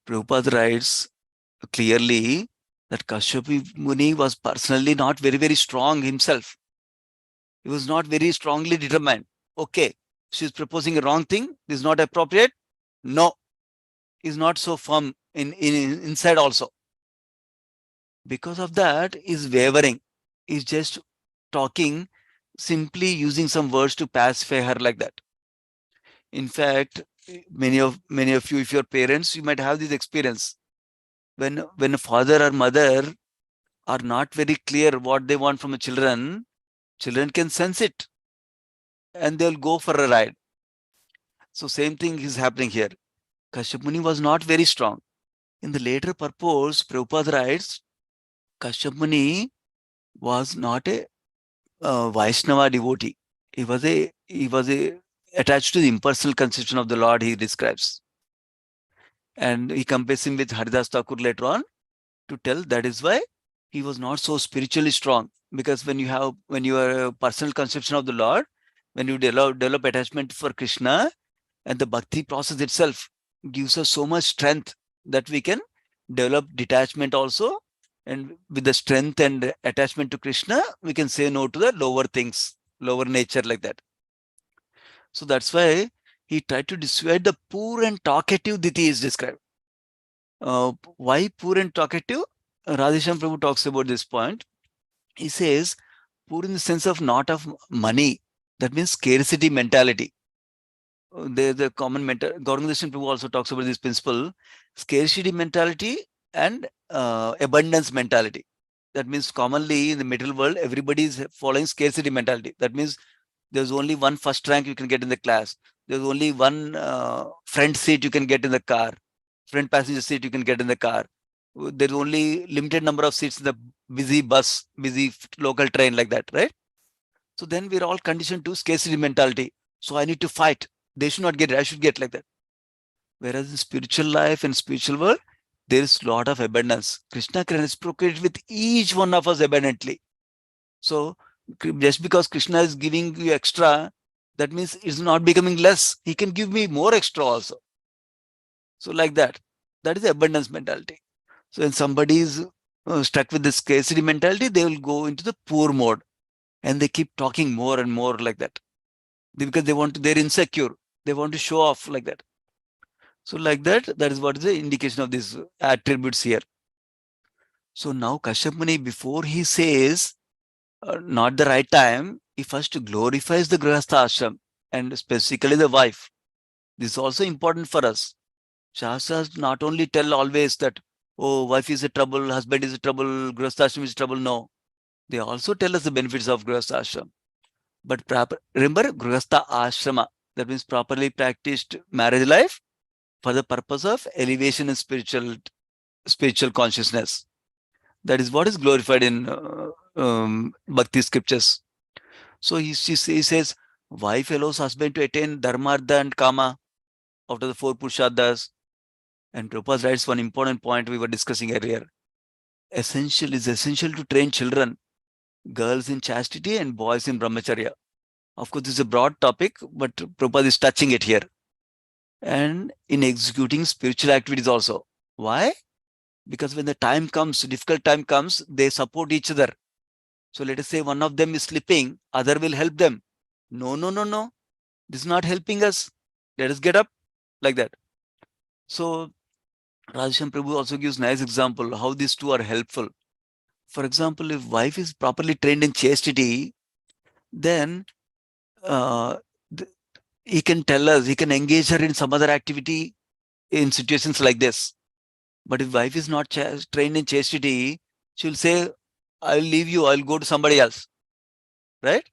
Prabhupada writes clearly that Kashyap Muni was personally not very strong himself. He was not very strongly determined. Okay, she's proposing a wrong thing. This is not appropriate. No, he's not so firm inside also. Because of that, he's wavering. He's just talking, simply using some words to pacify her like that. In fact, many of you, if you're parents, you might have this experience. When a father or mother are not very clear what they want from the children can sense it and they'll go for a ride. So same thing is happening here. Kashyap Muni was not very strong. In the later purpose, Prabhupada writes, Kashyap Muni was not a Vaishnava devotee. He was a attached to the impersonal conception of the Lord, he describes. And he compares him with Haridas Thakur later on to tell that is why he was not so spiritually strong. Because when you are a personal conception of the Lord, when you develop attachment for Krishna, and the bhakti process itself gives us so much strength that we can develop detachment also. And with the strength and attachment to Krishna, we can say no to the lower things, lower nature like that. So that's why he tried to dissuade the poor and talkative Diti is described. Why poor and talkative? Radhesham Prabhu talks about this point. He says, poor in the sense of not of money. That means scarcity mentality. The common mental, Gauranga Prabhu also talks about this principle, scarcity mentality and abundance mentality. That means commonly in the material world, everybody is following scarcity mentality. That means there's only one first rank you can get in the class. There's only one front seat you can get in the car. Front passenger seat you can get in the car. There's only limited number of seats in the busy bus, busy local train like that, right? So then we're all conditioned to scarcity mentality. So I need to fight. They should not get it. I should get like that. Whereas in spiritual life and spiritual world, there is a lot of abundance. Krishna can reciprocate with each one of us abundantly. So just because Krishna is giving you extra, that means it's not becoming less. He can give me more extra also. So like that. That is the abundance mentality. So when somebody is stuck with the scarcity mentality, they will go into the poor mode. And they keep talking more and more like that. Because they're insecure. They want to show off like that. So like that is what is the indication of these attributes here. So now Kashyap Muni, before he says not the right time, he first glorifies the Grihastha ashram and specifically the wife. This is also important for us. Shastras not only tell always that, oh, wife is a trouble, husband is a trouble, Grihastha ashram is trouble. No. They also tell us the benefits of Grihastha ashram. But remember Grihastha ashrama, that means properly practiced marriage life for the purpose of elevation in spiritual consciousness. That is what is glorified in Bhakti scriptures. So he says, wife allows husband to attain dharma, artha and kama after the 4 purushadhas. And Prabhupada writes one important point we were discussing earlier. Essential to train children, girls in chastity and boys in brahmacharya. Of course, this is a broad topic, but Prabhupada is touching it here. And in executing spiritual activities also. Why? Because when the time comes, difficult time comes, they support each other. So let us say one of them is sleeping, other will help them. No. This is not helping us. Let us get up, like that. So Radheshyam Prabhu also gives nice example how these two are helpful. For example, if wife is properly trained in chastity, then he can tell us, he can engage her in some other activity in situations like this. But if wife is not trained in chastity, she will say, I'll leave you, I'll go to somebody else. Right?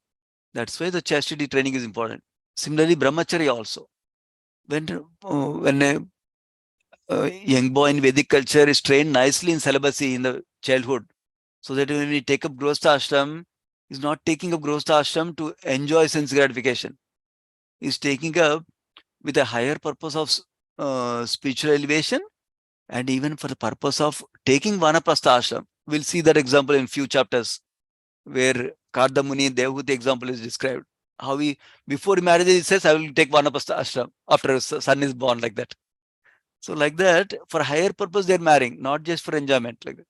That's why the chastity training is important. Similarly, brahmacharya also. When a young boy in Vedic culture is trained nicely in celibacy in the childhood, so that when we take up Grihastha ashram, he's not taking up Grihastha ashram to enjoy sense gratification. He's taking up with a higher purpose of spiritual elevation, and even for the purpose of taking Vanaprastha ashram. We'll see that example in few chapters where Karda Muni Devhuti example is described. How before marriage, he says, I will take Vanaprastha ashram after a son is born, like that. So like that, for higher purpose, they're marrying, not just for enjoyment, like that.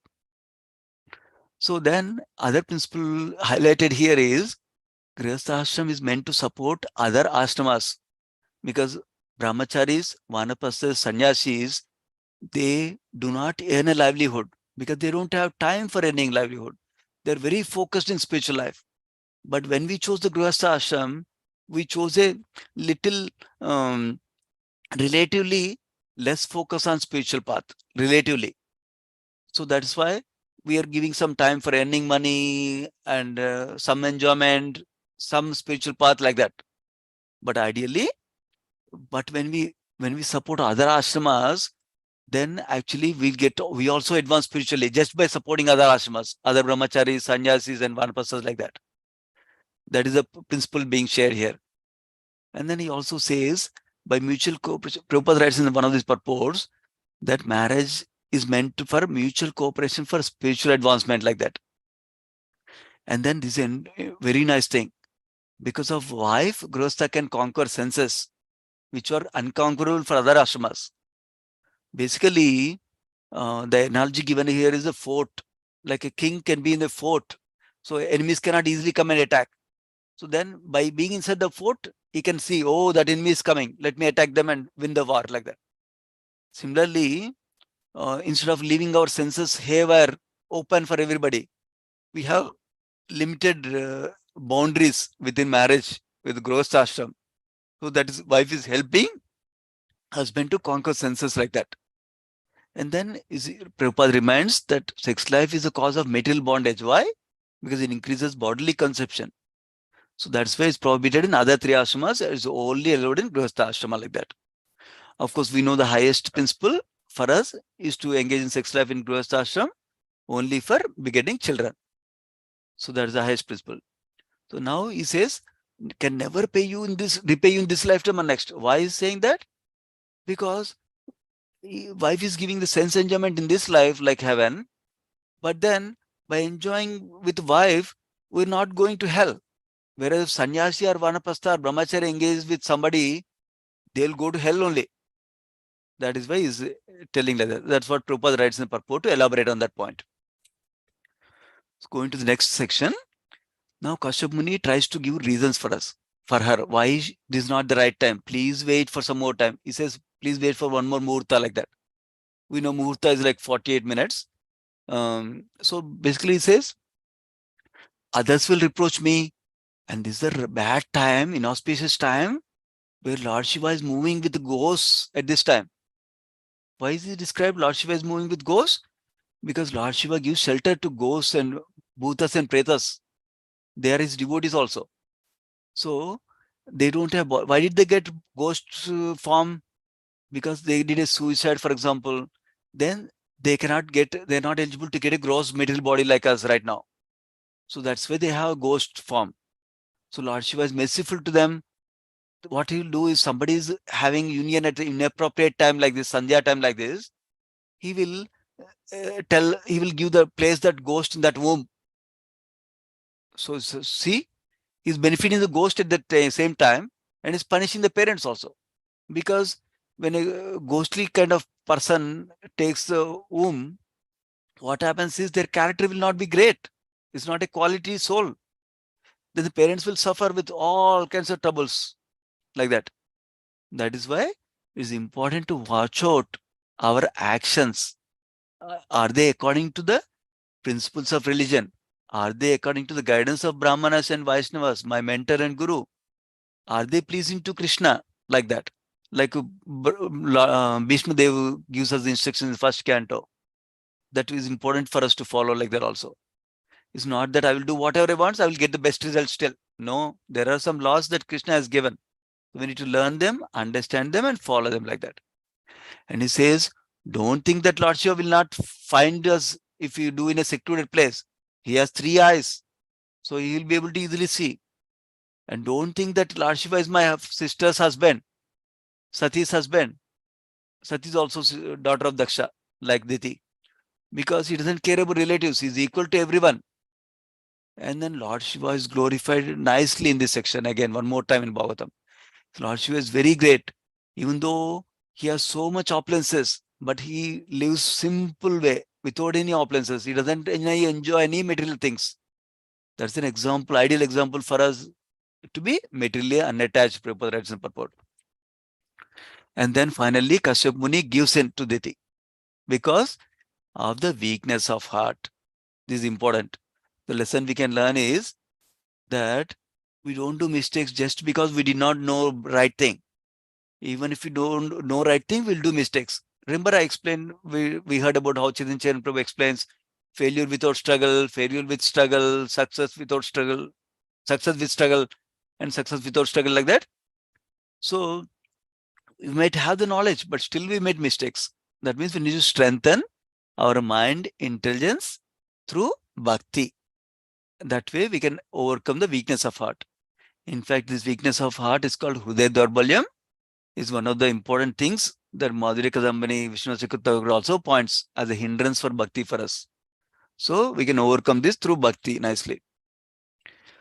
So then other principle highlighted here is Grihastha ashram is meant to support other ashramas, because brahmacharis, vanaprasthas, sannyasis, they do not earn a livelihood because they don't have time for earning livelihood. They're very focused in spiritual life. But when we chose the Grihastha ashram, we chose a little relatively less focus on spiritual path, relatively. So that's why we are giving some time for earning money and some enjoyment, some spiritual path, like that. But ideally, when we support other ashramas, then actually we also advance spiritually just by supporting other ashramas, other brahmacharis, sannyasis, and vanaprasthas, like that. That is a principle being shared here. And then he also says, by mutual cooperation, Prabhupada writes in one of these purports that marriage is meant for mutual cooperation for spiritual advancement, like that. And then this is a very nice thing. Because of wife, Grihastha can conquer senses, which are unconquerable for other ashramas. Basically, the analogy given here is a fort. Like a king can be in the fort, so enemies cannot easily come and attack. So then by being inside the fort, he can see, oh, that enemy is coming, let me attack them and win the war, like that. Similarly, instead of leaving our senses haywire open for everybody, we have limited boundaries within marriage with Grihastha ashram. So that is, wife is helping husband to conquer senses, like that. And then Prabhupada reminds that sex life is a cause of material bondage. Why? Because it increases bodily conception. So that's why it's prohibited in other 3 ashramas. It's only allowed in Grihastha ashrama, like that. Of course, we know the highest principle for us is to engage in sex life in Grihastha ashram only for begetting children. So that's the highest principle. So now he says, can never repay you in this lifetime or next. Why is saying that? Because wife is giving the sense enjoyment in this life like heaven, but then by enjoying with wife, we're not going to hell. Whereas if sannyasi or vanaprastha or brahmacharya engage with somebody, they'll go to hell only. That is why he's telling like that. That's what Prabhupada writes in the purport to elaborate on that point. Let's go into the next section. Now Kashyap Muni tries to give reasons for her. Why this is not the right time? Please wait for some more time. He says, please wait for one more muhurta, like that. We know muhurta is like 48 minutes. So basically he says, others will reproach me, and this is a bad time, inauspicious time, where Lord Shiva is moving with ghosts at this time. Why is he described Lord Shiva is moving with ghosts? Because Lord Shiva gives shelter to ghosts and bhutas and pretas. They are his devotees also. So they don't have, why did they get ghost form? because they did a suicide, for example, then they're not eligible to get a gross material body like us right now. So that's why they have a ghost form. So Lord Shiva is merciful to them. What he'll do is, somebody is having union at an inappropriate time like this, Sandhya time like this, he will he will give the place that ghost in that womb. So see, he's benefiting the ghost at that same time and is punishing the parents also. Because when a ghostly kind of person takes the womb, what happens is their character will not be great. It's not a quality soul. Then the parents will suffer with all kinds of troubles like that. That is why it's important to watch out our actions. Are they according to the principles of religion? Are they according to the guidance of Brahmanas and Vaishnavas, my mentor and guru? Are they pleasing to Krishna? Like that. Like Bhishma Dev gives us the instructions in the first canto. That is important for us to follow like that also. It's not that I will do whatever I want, I will get the best result still. No, there are some laws that Krishna has given. We need to learn them, understand them, and follow them like that. And he says, don't think that Lord Shiva will not find us if you do in a secluded place. He has 3 eyes, so he will be able to easily see. And don't think that Lord Shiva is my sister's husband, Sati's husband. Sati is also daughter of Daksha, like Diti. Because he doesn't care about relatives. He's equal to everyone. And then Lord Shiva is glorified nicely in this section. Again, one more time in Bhagavatam. Lord Shiva is very great. Even though he has so much opulences, but he lives simple way, without any opulences. He doesn't enjoy any material things. That's an example, ideal example for us to be materially unattached, Prabhupada writes in purport. And then finally, Kashyap Muni gives in to Diti because of the weakness of heart. This is important. The lesson we can learn is that we don't do mistakes just because we did not know right thing. Even if we don't know right thing, we'll do mistakes. Remember, I explained, we heard about how Chaitanya Charan Prabhu explains failure without struggle, failure with struggle, success without struggle, success with struggle, and success without struggle, like that. So we might have the knowledge, but still we made mistakes. That means we need to strengthen our mind intelligence through bhakti. That way we can overcome the weakness of heart. In fact, this weakness of heart is called Hridaya Daurbalyam, is one of the important things that Madhurya Kadambini, Vishnu Thakur also points as a hindrance for bhakti for us. So we can overcome this through bhakti nicely.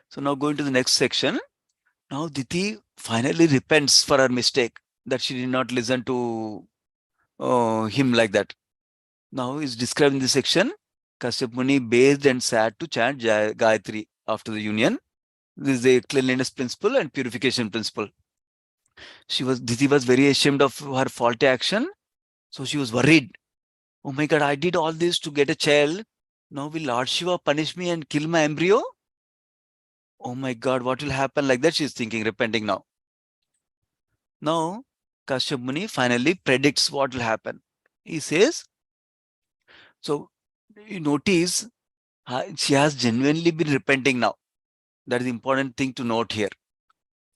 So now going to the next section. Now Diti finally repents for her mistake that she did not listen to him like that. Now is described in this section. Kashyap Muni bathed and sat to chant Gayatri after the union. This is a cleanliness principle and purification principle. Diti was very ashamed of her faulty action. So she was worried. Oh my God, I did all this to get a child. Now will Lord Shiva punish me and kill my embryo? Oh my God, what will happen? Like that she's thinking, repenting now. Now, Kashyap Muni finally predicts what will happen. He says, so you notice she has genuinely been repenting now. That is the important thing to note here.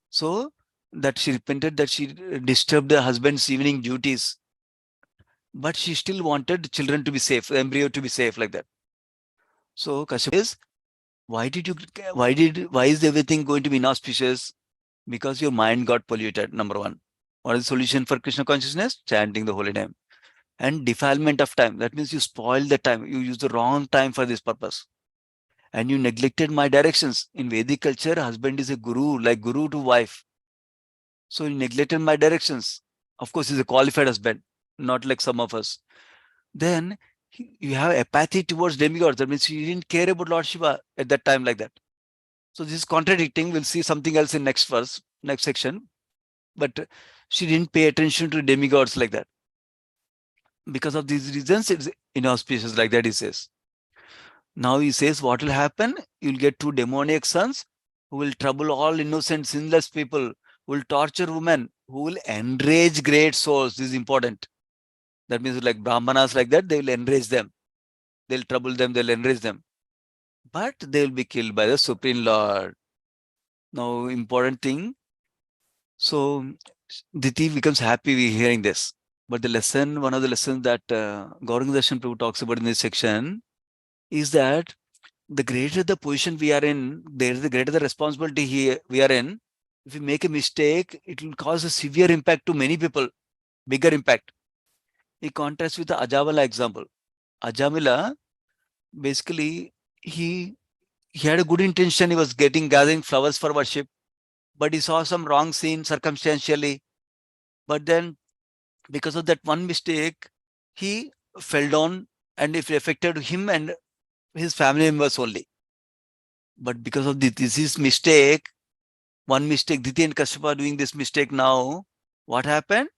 So that she repented that she disturbed her husband's evening duties, but she still wanted children to be safe, the embryo to be safe, like that. So Kashyap says, why is everything going to be inauspicious? Because your mind got polluted, number one. What is the solution for Krishna consciousness? Chanting the holy name. And defilement of time. That means you spoiled the time. You used the wrong time for this purpose. And you neglected my directions. In Vedic culture, husband is a guru, like guru to wife. So you neglected my directions. Of course, he's a qualified husband, not like some of us. Then you have apathy towards demigods. That means you didn't care about Lord Shiva at that time, like that. So this is contradicting. We'll see something else in next verse, next section. But she didn't pay attention to demigods like that. Because of these reasons, it's inauspicious, like that he says. Now he says, what will happen? You'll get 2 demoniac sons who will trouble all innocent, sinless people, who will torture women, who will enrage great souls. This is important. That means like Brahmanas like that, they will enrage them. They'll trouble them, they'll enrage them. But they will be killed by the Supreme Lord. Now, important thing. So Diti becomes happy hearing this. But the lesson, one of the lessons that Gauranga Darshan Prabhu talks about in this section is that the greater the position we are in, the greater the responsibility we are in. If we make a mistake, it will cause a severe impact to many people, bigger impact. He contrasts with the Ajamila example. Ajamila, basically, he had a good intention. He was gathering flowers for worship, but he saw some wrong scene circumstantially. But then, because of that one mistake, he fell down, and it affected him and his family members only. But because of this mistake, one mistake, Diti and Kashyapa are doing this mistake now. What happened?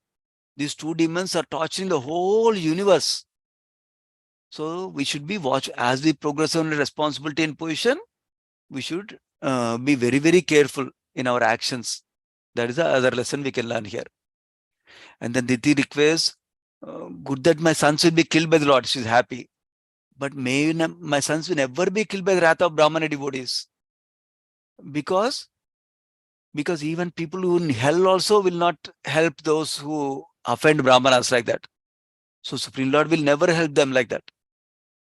These two demons are torturing the whole universe. So we should be watch as we progress on responsibility and position. We should be very, very careful in our actions. That is the other lesson we can learn here. And then Diti requests, good that my sons will be killed by the Lord. She's happy. But may my sons will never be killed by the wrath of Brahmana devotees. Because even people who in hell also will not help those who offend Brahmanas like that. So Supreme Lord will never help them like that.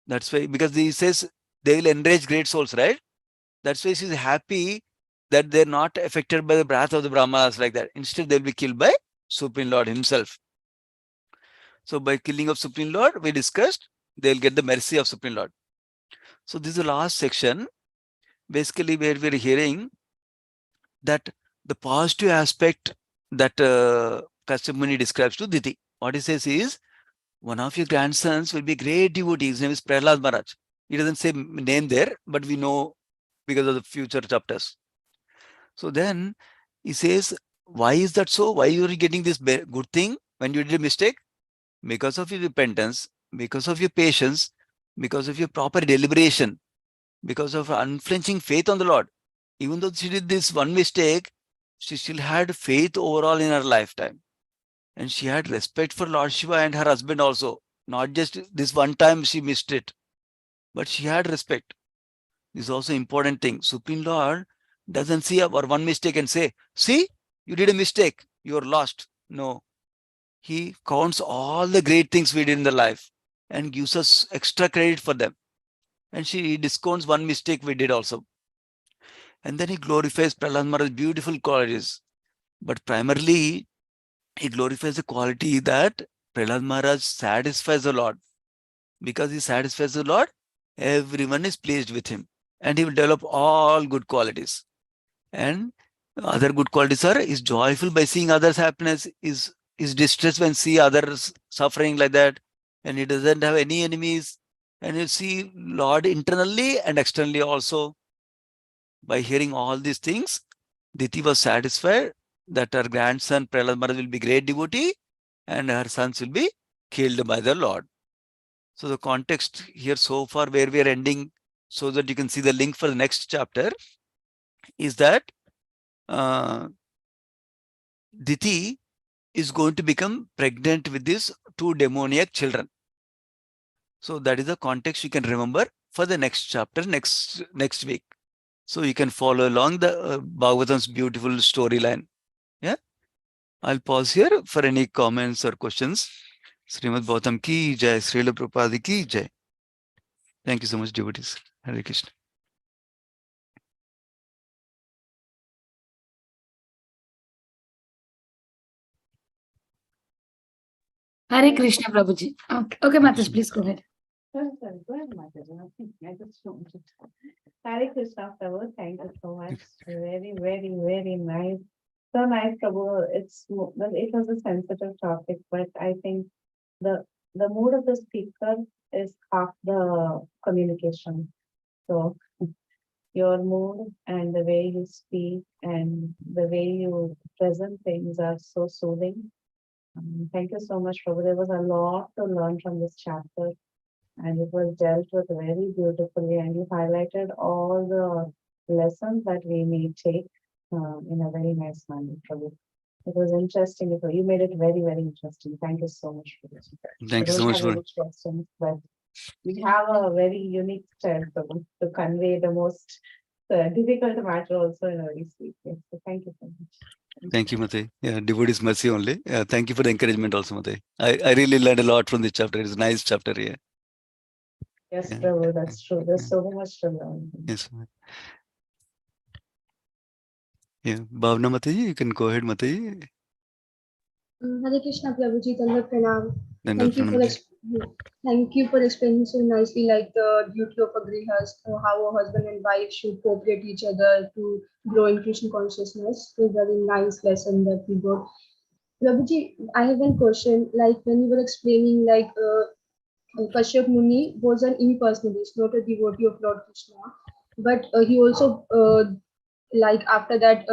That's why, because he says they will enrage great souls, right? That's why she's happy that they're not affected by the wrath of the Brahmanas like that. Instead, they'll be killed by Supreme Lord himself. So by killing of Supreme Lord, we discussed, they'll get the mercy of Supreme Lord. So this is the last section, basically where we're hearing that the positive aspect that Kashyap Muni describes to Diti. What he says is, one of your grandsons will be great devotee. His name is Prahlad Maharaj. He doesn't say name there, but we know because of the future chapters. So then he says, why is that so? Why you are getting this good thing when you did a mistake? Because of your repentance, because of your patience, because of your proper deliberation, because of unflinching faith on the Lord. Even though she did this one mistake, she still had faith overall in her lifetime. And she had respect for Lord Shiva and her husband also. Not just this one time she missed it, but she had respect. This is also important thing. Supreme Lord doesn't see our one mistake and say, see, you did a mistake, you are lost. No. He counts all the great things we did in the life and gives us extra credit for them. And he discounts one mistake we did also. And then he glorifies Prahlad Maharaj's beautiful qualities. But primarily, he glorifies the quality that Prahlad Maharaj satisfies the Lord. Because he satisfies the Lord, everyone is pleased with him. And he will develop all good qualities. And other good qualities are, is joyful by seeing others' happiness, is distressed when see others suffering like that, and he doesn't have any enemies. And you see Lord internally and externally also. By hearing all these things, Diti was satisfied that her grandson Prahlad Maharaj will be great devotee and her sons will be killed by the Lord. So the context here so far where we are ending, so that you can see the link for the next chapter, is that Diti is going to become pregnant with these two demoniac children. So that is the context you can remember for the next chapter next week. So you can follow along the Bhagavatam's beautiful storyline. Yeah, I'll pause here for any comments or questions. Srimad Bhagavatam ki jai, Srila Prabhupada ki jai. Thank you so much, devotees. Hare Krishna. Hare Krishna, Prabhuji. Okay, Matas, please go ahead. Sorry, go ahead, Mataji. I just wanted to. Hare Krishna, Prabhu. Thank you so much. Very, very, very nice. So nice, Prabhu. It was a sensitive topic, but I think the mood of the speaker is half the communication. So your mood and the way you speak and the way you present things are so soothing. Thank you so much, Prabhu. There was a lot to learn from this chapter, and it was dealt with very beautifully. And you highlighted all the lessons that we may take in a very nice manner, Prabhu. It was interesting. You made it very, very interesting. Thank you so much for this. Thank you so much for Questions, but we have a very unique style to convey the most difficult matter also in a very sweet way. So thank you so much. Thank you, Mate. Yeah, devotees mercy only. Thank you for the encouragement also, Mate. I really learned a lot from this chapter. It's a nice chapter here. Yes, Yeah. Prabhu, that's true. There's Yeah. so much to learn. Yes. Yeah. Bhavna Mataji, you can go ahead, Mataji. Hare Krishna Prabhuji, Dandavat Pranam. Then Thank you for thank you for explaining so nicely, like the duty of a grihast, how a husband and wife should cooperate each other to grow in Krishna consciousness. It's a very nice lesson that we got. Prabhuji, I have one question. Like when you were explaining, like Kashyap Muni was an impersonalist, not a devotee of Lord Krishna, but he also like after that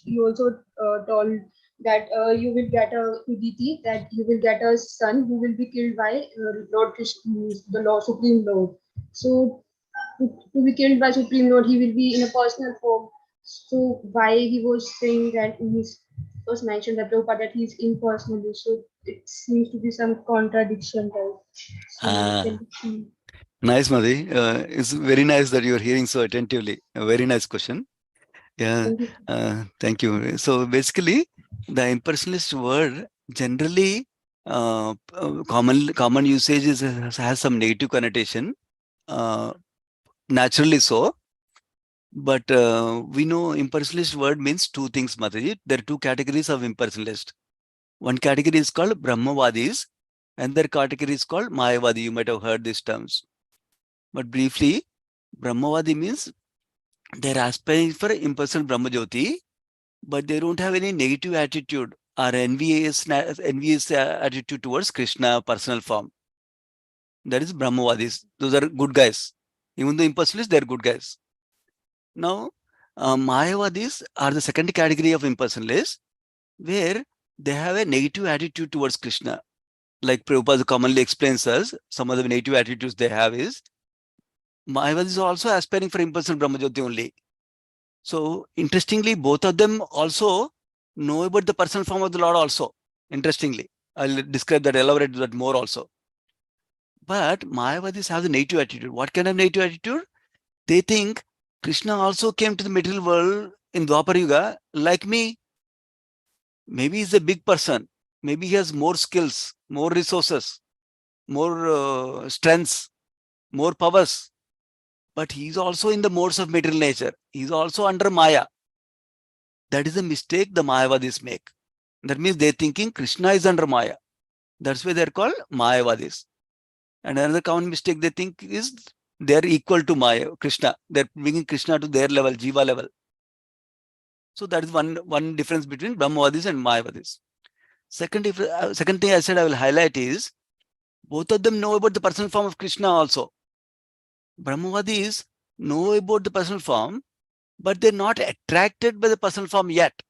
he also told that you will get a Uditi, that you will get a son who will be killed by Lord Krishna, the Lord Supreme Lord. So to be killed by Supreme Lord, he will be in a personal form. So why he was saying that in his was mentioned that Prabhupada that he is impersonally, so it seems to be some contradiction there. So Nice, Mati. It's very nice that you're hearing so attentively. A very nice question. Yeah. thank you. Thank you. So basically, the impersonalist word generally common usage has some negative connotation. Naturally so. But we know impersonalist word means two things, Mataji. There are two categories of impersonalist. One category is called Brahmavadis, and their category is called Mayavadi. You might have heard these terms. But briefly, Brahmavadi means they're aspiring for impersonal Brahmajyoti, but they don't have any negative attitude or envious attitude towards Krishna personal form. That is Brahmavadis. Those are good guys. Even though impersonalists, they're good guys. Now, Mayavadis are the second category of impersonalists, where they have a negative attitude towards Krishna. Like Prabhupada commonly explains us, some of the negative attitudes they have is, Mayavadis is also aspiring for impersonal Brahmajyoti only. So, interestingly, both of them also know about the personal form of the Lord also. Interestingly, I'll describe that, elaborate that more also. But Mayavadis have the negative attitude. What kind of negative attitude? They think Krishna also came to the material world in Dwapar Yuga like me. Maybe he's a big person. Maybe he has more skills, more resources, more strengths, more powers. But he's also in the modes of material nature. He's also under Maya. That is a mistake the Mayavadis make. That means they're thinking Krishna is under Maya. That's why they're called Mayavadis. And another common mistake they think is they're equal to Maya, Krishna. They're bringing Krishna to their level, Jiva level. So that is one difference between Brahmavadis and Mayavadis. Second thing I said I will highlight is both of them know about the personal form of Krishna also. Brahmavadis know about the personal form, but they're not attracted by the personal form yet.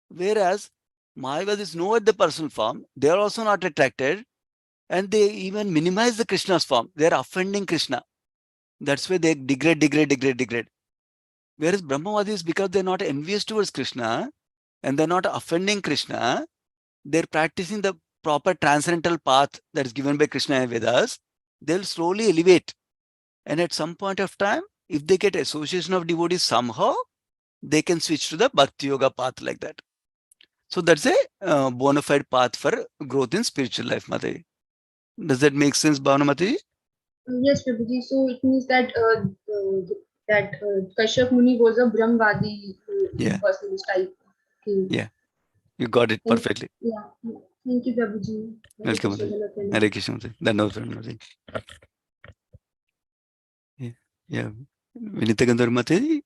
Whereas Mayavadis know at the personal form, they are also not attracted, and they even minimize the Krishna's form. They're offending Krishna. That's why they degrade. Whereas Brahmavadis, because they're not envious towards Krishna and they're not offending Krishna, they're practicing the proper transcendental path that is given by Krishna and Vedas. They'll slowly elevate. And at some point of time, if they get association of devotees somehow, they can switch to the Bhakti Yoga path like that. So that's a bona fide path for growth in spiritual life, Mataji. Does that make sense, Bhavana Mataji? Yes, Prabhuji. So it means that Kashyap Muni was a Brahmvadi personalist type. Okay. Yeah, you got it perfectly. Yeah. Thank you, Prabhuji. Welcome, Mataji. Hare Krishna, Mataji. Dandavat Mataji. Yeah. Vinita Gandhar Mataji.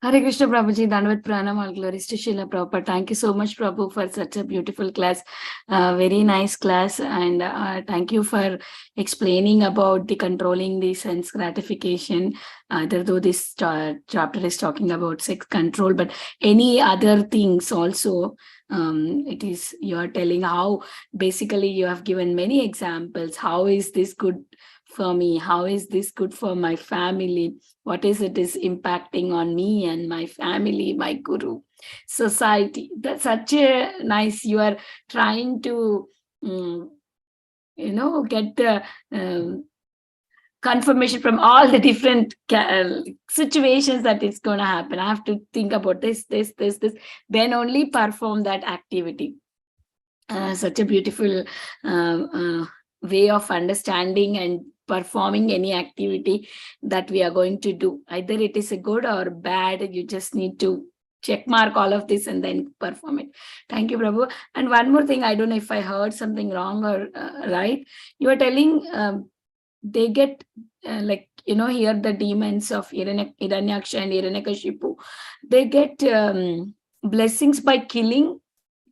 Hare Krishna Prabhuji, Dandavat Pranam, all glories to Srila Prabhupada. Thank you so much, Prabhu, for such a beautiful class. Very nice class. And thank you for explaining about the controlling the sense gratification. Though this chapter is talking about sex control, but any other things also, it is, you're telling how basically you have given many examples. How is this good for me? How is this good for my family? What is it is impacting on me and my family, my guru, society? That's such a nice, you are trying to, get the confirmation from all the different situations that it's going to happen. I have to think about this, then only perform that activity. Such a beautiful way of understanding and performing any activity that we are going to do. Either it is a good or bad, you just need to check mark all of this and then perform it. Thank you, Prabhu. And one more thing, I don't know if I heard something wrong or right. You are telling they get here the demons of Hiranyaksha and Hiranyakashipu, they get blessings by killing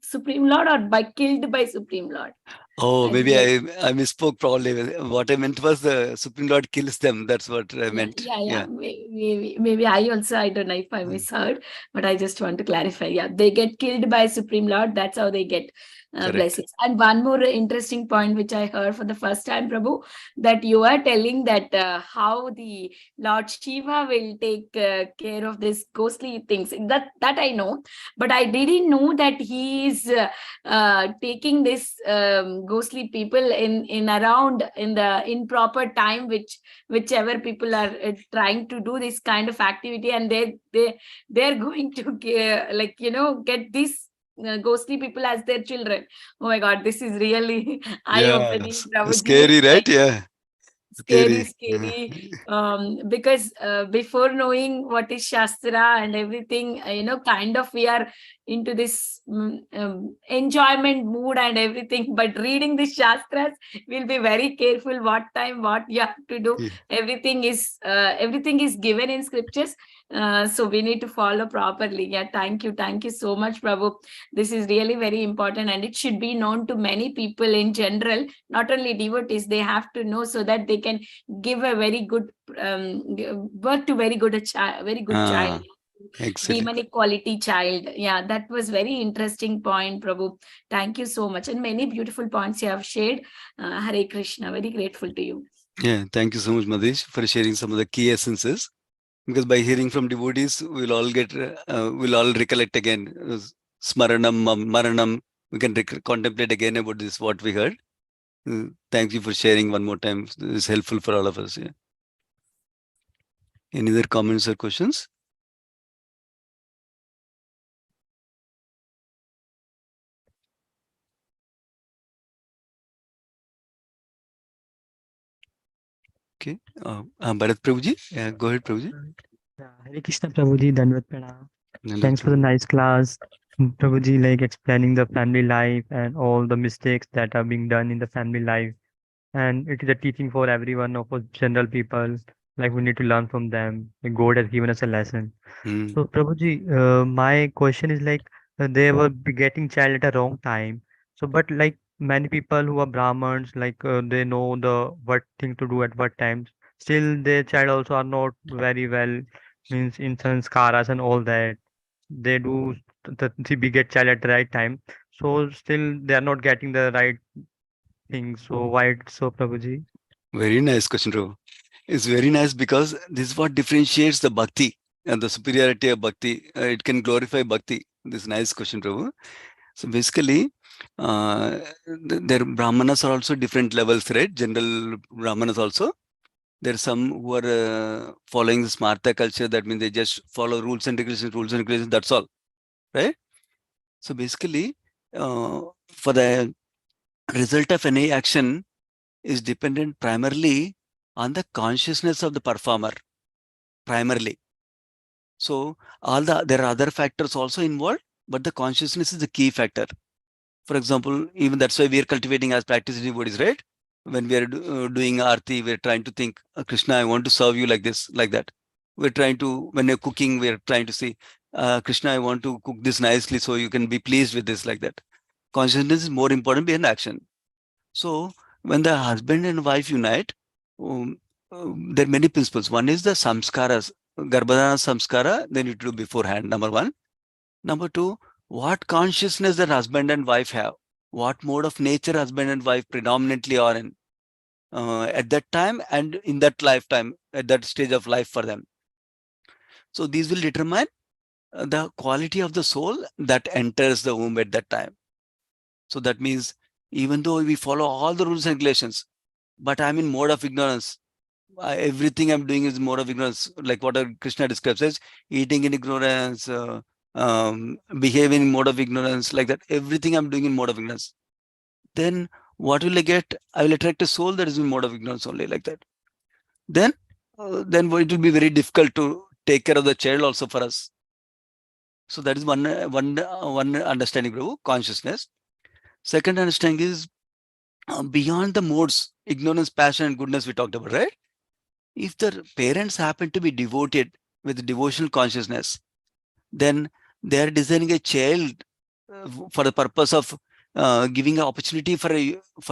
Supreme Lord or by killed by Supreme Lord? Oh, I maybe think I misspoke probably. What I meant was the Supreme Lord kills them. That's what I meant. Yeah. Maybe I also, I don't know if I misheard, but I just want to clarify. Yeah, they get killed by Supreme Lord. That's how they get blessings. And one more interesting point, which I heard for the first time, Prabhu, that you are telling that how the Lord Shiva will take care of this ghostly things. That I know, but I didn't know that he is taking this ghostly people in around in proper time, whichever people are trying to do this kind of activity, and they're going to get these ghostly people as their children. Oh my God, this is really eye-opening, Prabhuji. Scary, right? Yeah. Scary. Because before knowing what is Shastra and everything, kind of we are into this enjoyment mood and everything, but reading the Shastras, we'll be very careful what time, what you have to do. Yeah. Everything is given in scriptures. So we need to follow properly. Yeah, thank you so much, Prabhu. This is really very important, and it should be known to many people in general, not only devotees. They have to know so that they can give a very good birth to very good child. Exactly. Demon equality child. Yeah, that was very interesting point, Prabhu. Thank you so much, and many beautiful points you have shared. Hare Krishna. Very grateful to you. Yeah, thank you so much, Madhesh, for sharing some of the key essences. Because by hearing from devotees, we'll all recollect again. Smaranam, Maranam. We can contemplate again about this, what we heard. Thank you for sharing one more time. This is helpful for all of us. Yeah. Any other comments or questions? Okay. Bharat Prabhuji, go ahead, Prabhuji. Hare Krishna Prabhuji, Dandavat Pranam. Dandavat Thanks for the nice class. Prabhuji, explaining the family life and all the mistakes that are being done in the family life. And it is a teaching for everyone of us general people. We need to learn from them. God has given us a lesson. So Prabhuji, my question is they were getting child at a wrong time. So but many people who are Brahmins, they know the what thing to do at what times. Still their child also are not very well, means in sanskaras and all that. They do the beget child at the right time. So still they are not getting the right things. So why it's so, Prabhuji? Very nice question, Prabhu. It's very nice because this is what differentiates the bhakti and the superiority of bhakti. It can glorify bhakti. This is nice question, Prabhu. So basically, their brahmanas are also different levels, right? General brahmanas also. There are some who are following the smarta culture. That means they just follow rules and regulations. That's all, right? So basically, for the result of any action is dependent primarily on the consciousness of the performer, primarily. So there are other factors also involved, but the consciousness is the key factor. For example, even that's why we are cultivating as practice devotees, right? When we are doing arti, we're trying to think, Krishna, I want to serve you like this, like that. We're trying to, when you're cooking, we're trying to say, Krishna, I want to cook this nicely so you can be pleased with this, like that. Consciousness is more important behind action. So when the husband and wife unite, there are many principles. One is the samskaras, Garbhadana samskara, they need to do beforehand, number one. Number two, what consciousness that husband and wife have, what mode of nature husband and wife predominantly are in at that time and in that lifetime, at that stage of life for them. So these will determine the quality of the soul that enters the womb at that time. So that means even though we follow all the rules and regulations, but I'm in mode of ignorance, everything I'm doing is mode of ignorance, like what Krishna describes as eating in ignorance, behaving in mode of ignorance, like that. Everything I'm doing in mode of ignorance. Then what will I get? I will attract a soul that is in mode of ignorance only, like that. Then it will be very difficult to take care of the child also for us. So that is one understanding, Prabhu, consciousness. Second understanding is beyond the modes, ignorance, passion, and goodness we talked about, right? If the parents happen to be devoted with devotional consciousness, then they are designing a child for the purpose of giving an opportunity for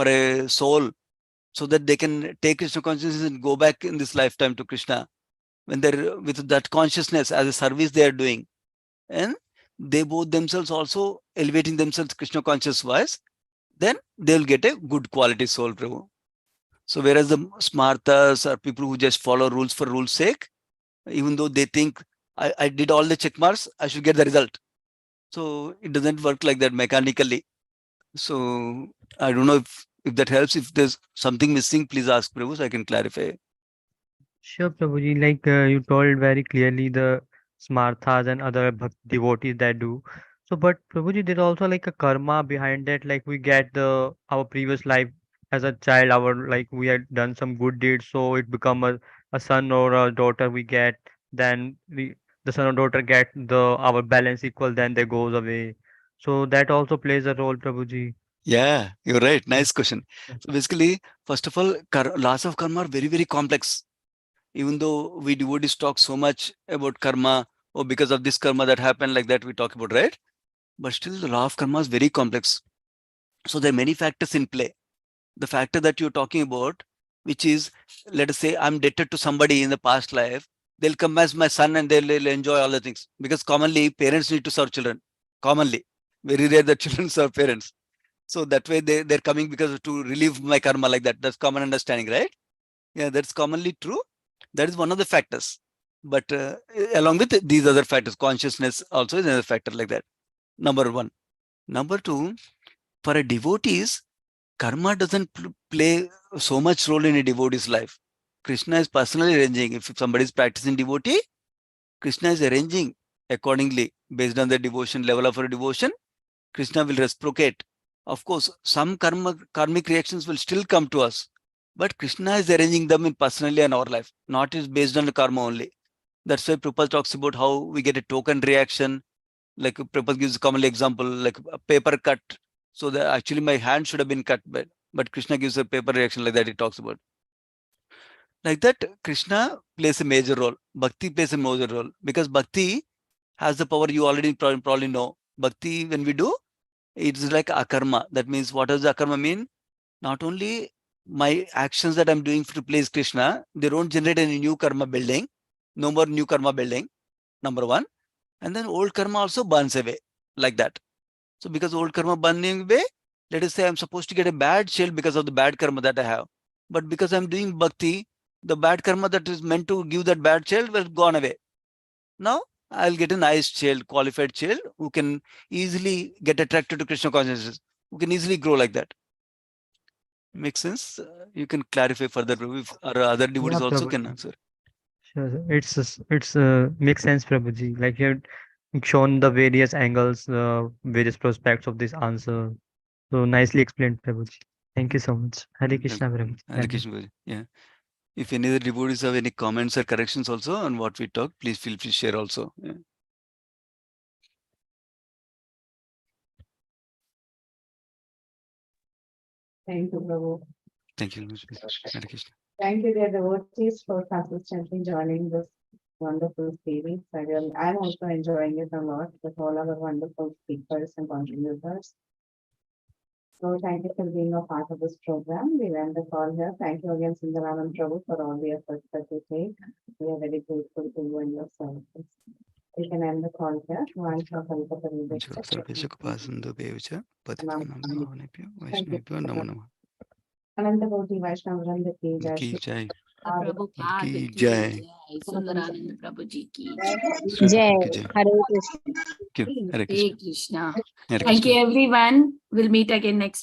a soul, so that they can take Krishna consciousness and go back in this lifetime to Krishna. When they're with that consciousness as a service they are doing, and they both themselves also elevating themselves Krishna conscious wise, then they'll get a good quality soul, Prabhu. So whereas the smartas are people who just follow rules for rules sake, even though they think I did all the check marks, I should get the result. So it doesn't work like that mechanically. So I don't know if that helps. If there's something missing, please ask Prabhu, so I can clarify. Sure, Prabhuji, like you told very clearly the smarthas and other devotees that do. So, but Prabhuji, there's also like a karma behind that. Like we get our previous life as a child, like we had done some good deeds, so it become a son or a daughter we get. Then the son or daughter get our balance equal. Then they goes away. So that also plays a role, Prabhuji. Yeah, you're right. Nice question. So basically, first of all, laws of karma are very, very complex. Even though we devotees talk so much about karma, or because of this karma that happened, like that we talk about, right? But still the law of karma is very complex. So there are many factors in play. The factor that you're talking about, which is, let us say I'm debted to somebody in the past life, they'll come as my son and they'll enjoy all the things. Because commonly parents need to serve children. Commonly. Very rare that children serve parents. So that way they're coming because to relieve my karma, like that. That's common understanding, right? Yeah, that's commonly true. That is one of the factors. But along with these other factors, consciousness also is another factor like that. Number one. Number two, for a devotees, karma doesn't play so much role in a devotee's life. Krishna is personally arranging. If somebody is practicing devotee, Krishna is arranging accordingly based on the devotion level of her devotion. Krishna will reciprocate. Of course, some karmic reactions will still come to us, but Krishna is arranging them in personally in our life, not is based on the karma only. That's why Prabhupada talks about how we get a token reaction. Like Prabhupada gives a common example, like a paper cut. So that actually my hand should have been cut, but Krishna gives a paper reaction, like that he talks about. Like that, Krishna plays a major role. Bhakti plays a major role, because Bhakti has the power. You already probably know. Bhakti, when we do, it's like akarma. That means, what does akarma mean? Not only my actions that I'm doing to please Krishna, they don't generate any new karma building. No more new karma building, number one. And then old karma also burns away, like that. So because old karma burning away, let us say I'm supposed to get a bad child because of the bad karma that I have. But because I'm doing bhakti, the bad karma that is meant to give that bad child will gone away. Now I'll get a nice child, qualified child, who can easily get attracted to Krishna consciousness, who can easily grow like that. Makes sense? You can clarify further, or other devotees Yeah, also can Prabhuji. answer. Sure, sir. It's makes sense, Prabhuji. Like you've shown the various angles, various prospects of this answer. So nicely explained, Prabhuji. Thank you so much. Hare Krishna, Prabhuji. Hare Krishna, Prabhuji. Yeah. If any other devotees have any comments or corrections also on what we talked, please feel free to share also. Yeah. Thank you, Prabhu. Thank you. Hare Krishna. Thank you, dear devotees, for consistently joining this wonderful series. I'm also enjoying it a lot with all our wonderful speakers and contributors. So thank you for being a part of this program. We end the call here. Thank you again, SundarAnanda Prabhu, for all the efforts that you take. We are very grateful to you and your services. We can end the call here. Ananta Vaishnavanda ki jai. Ki jai. Prabhupada Ki ki jai. jai. Sundarananda Prabhuji ki Jai Ki jai. Hare Krishna. Hare Hare Krishna. Krishna. Hare Thank you, Krishna. everyone. We'll meet again next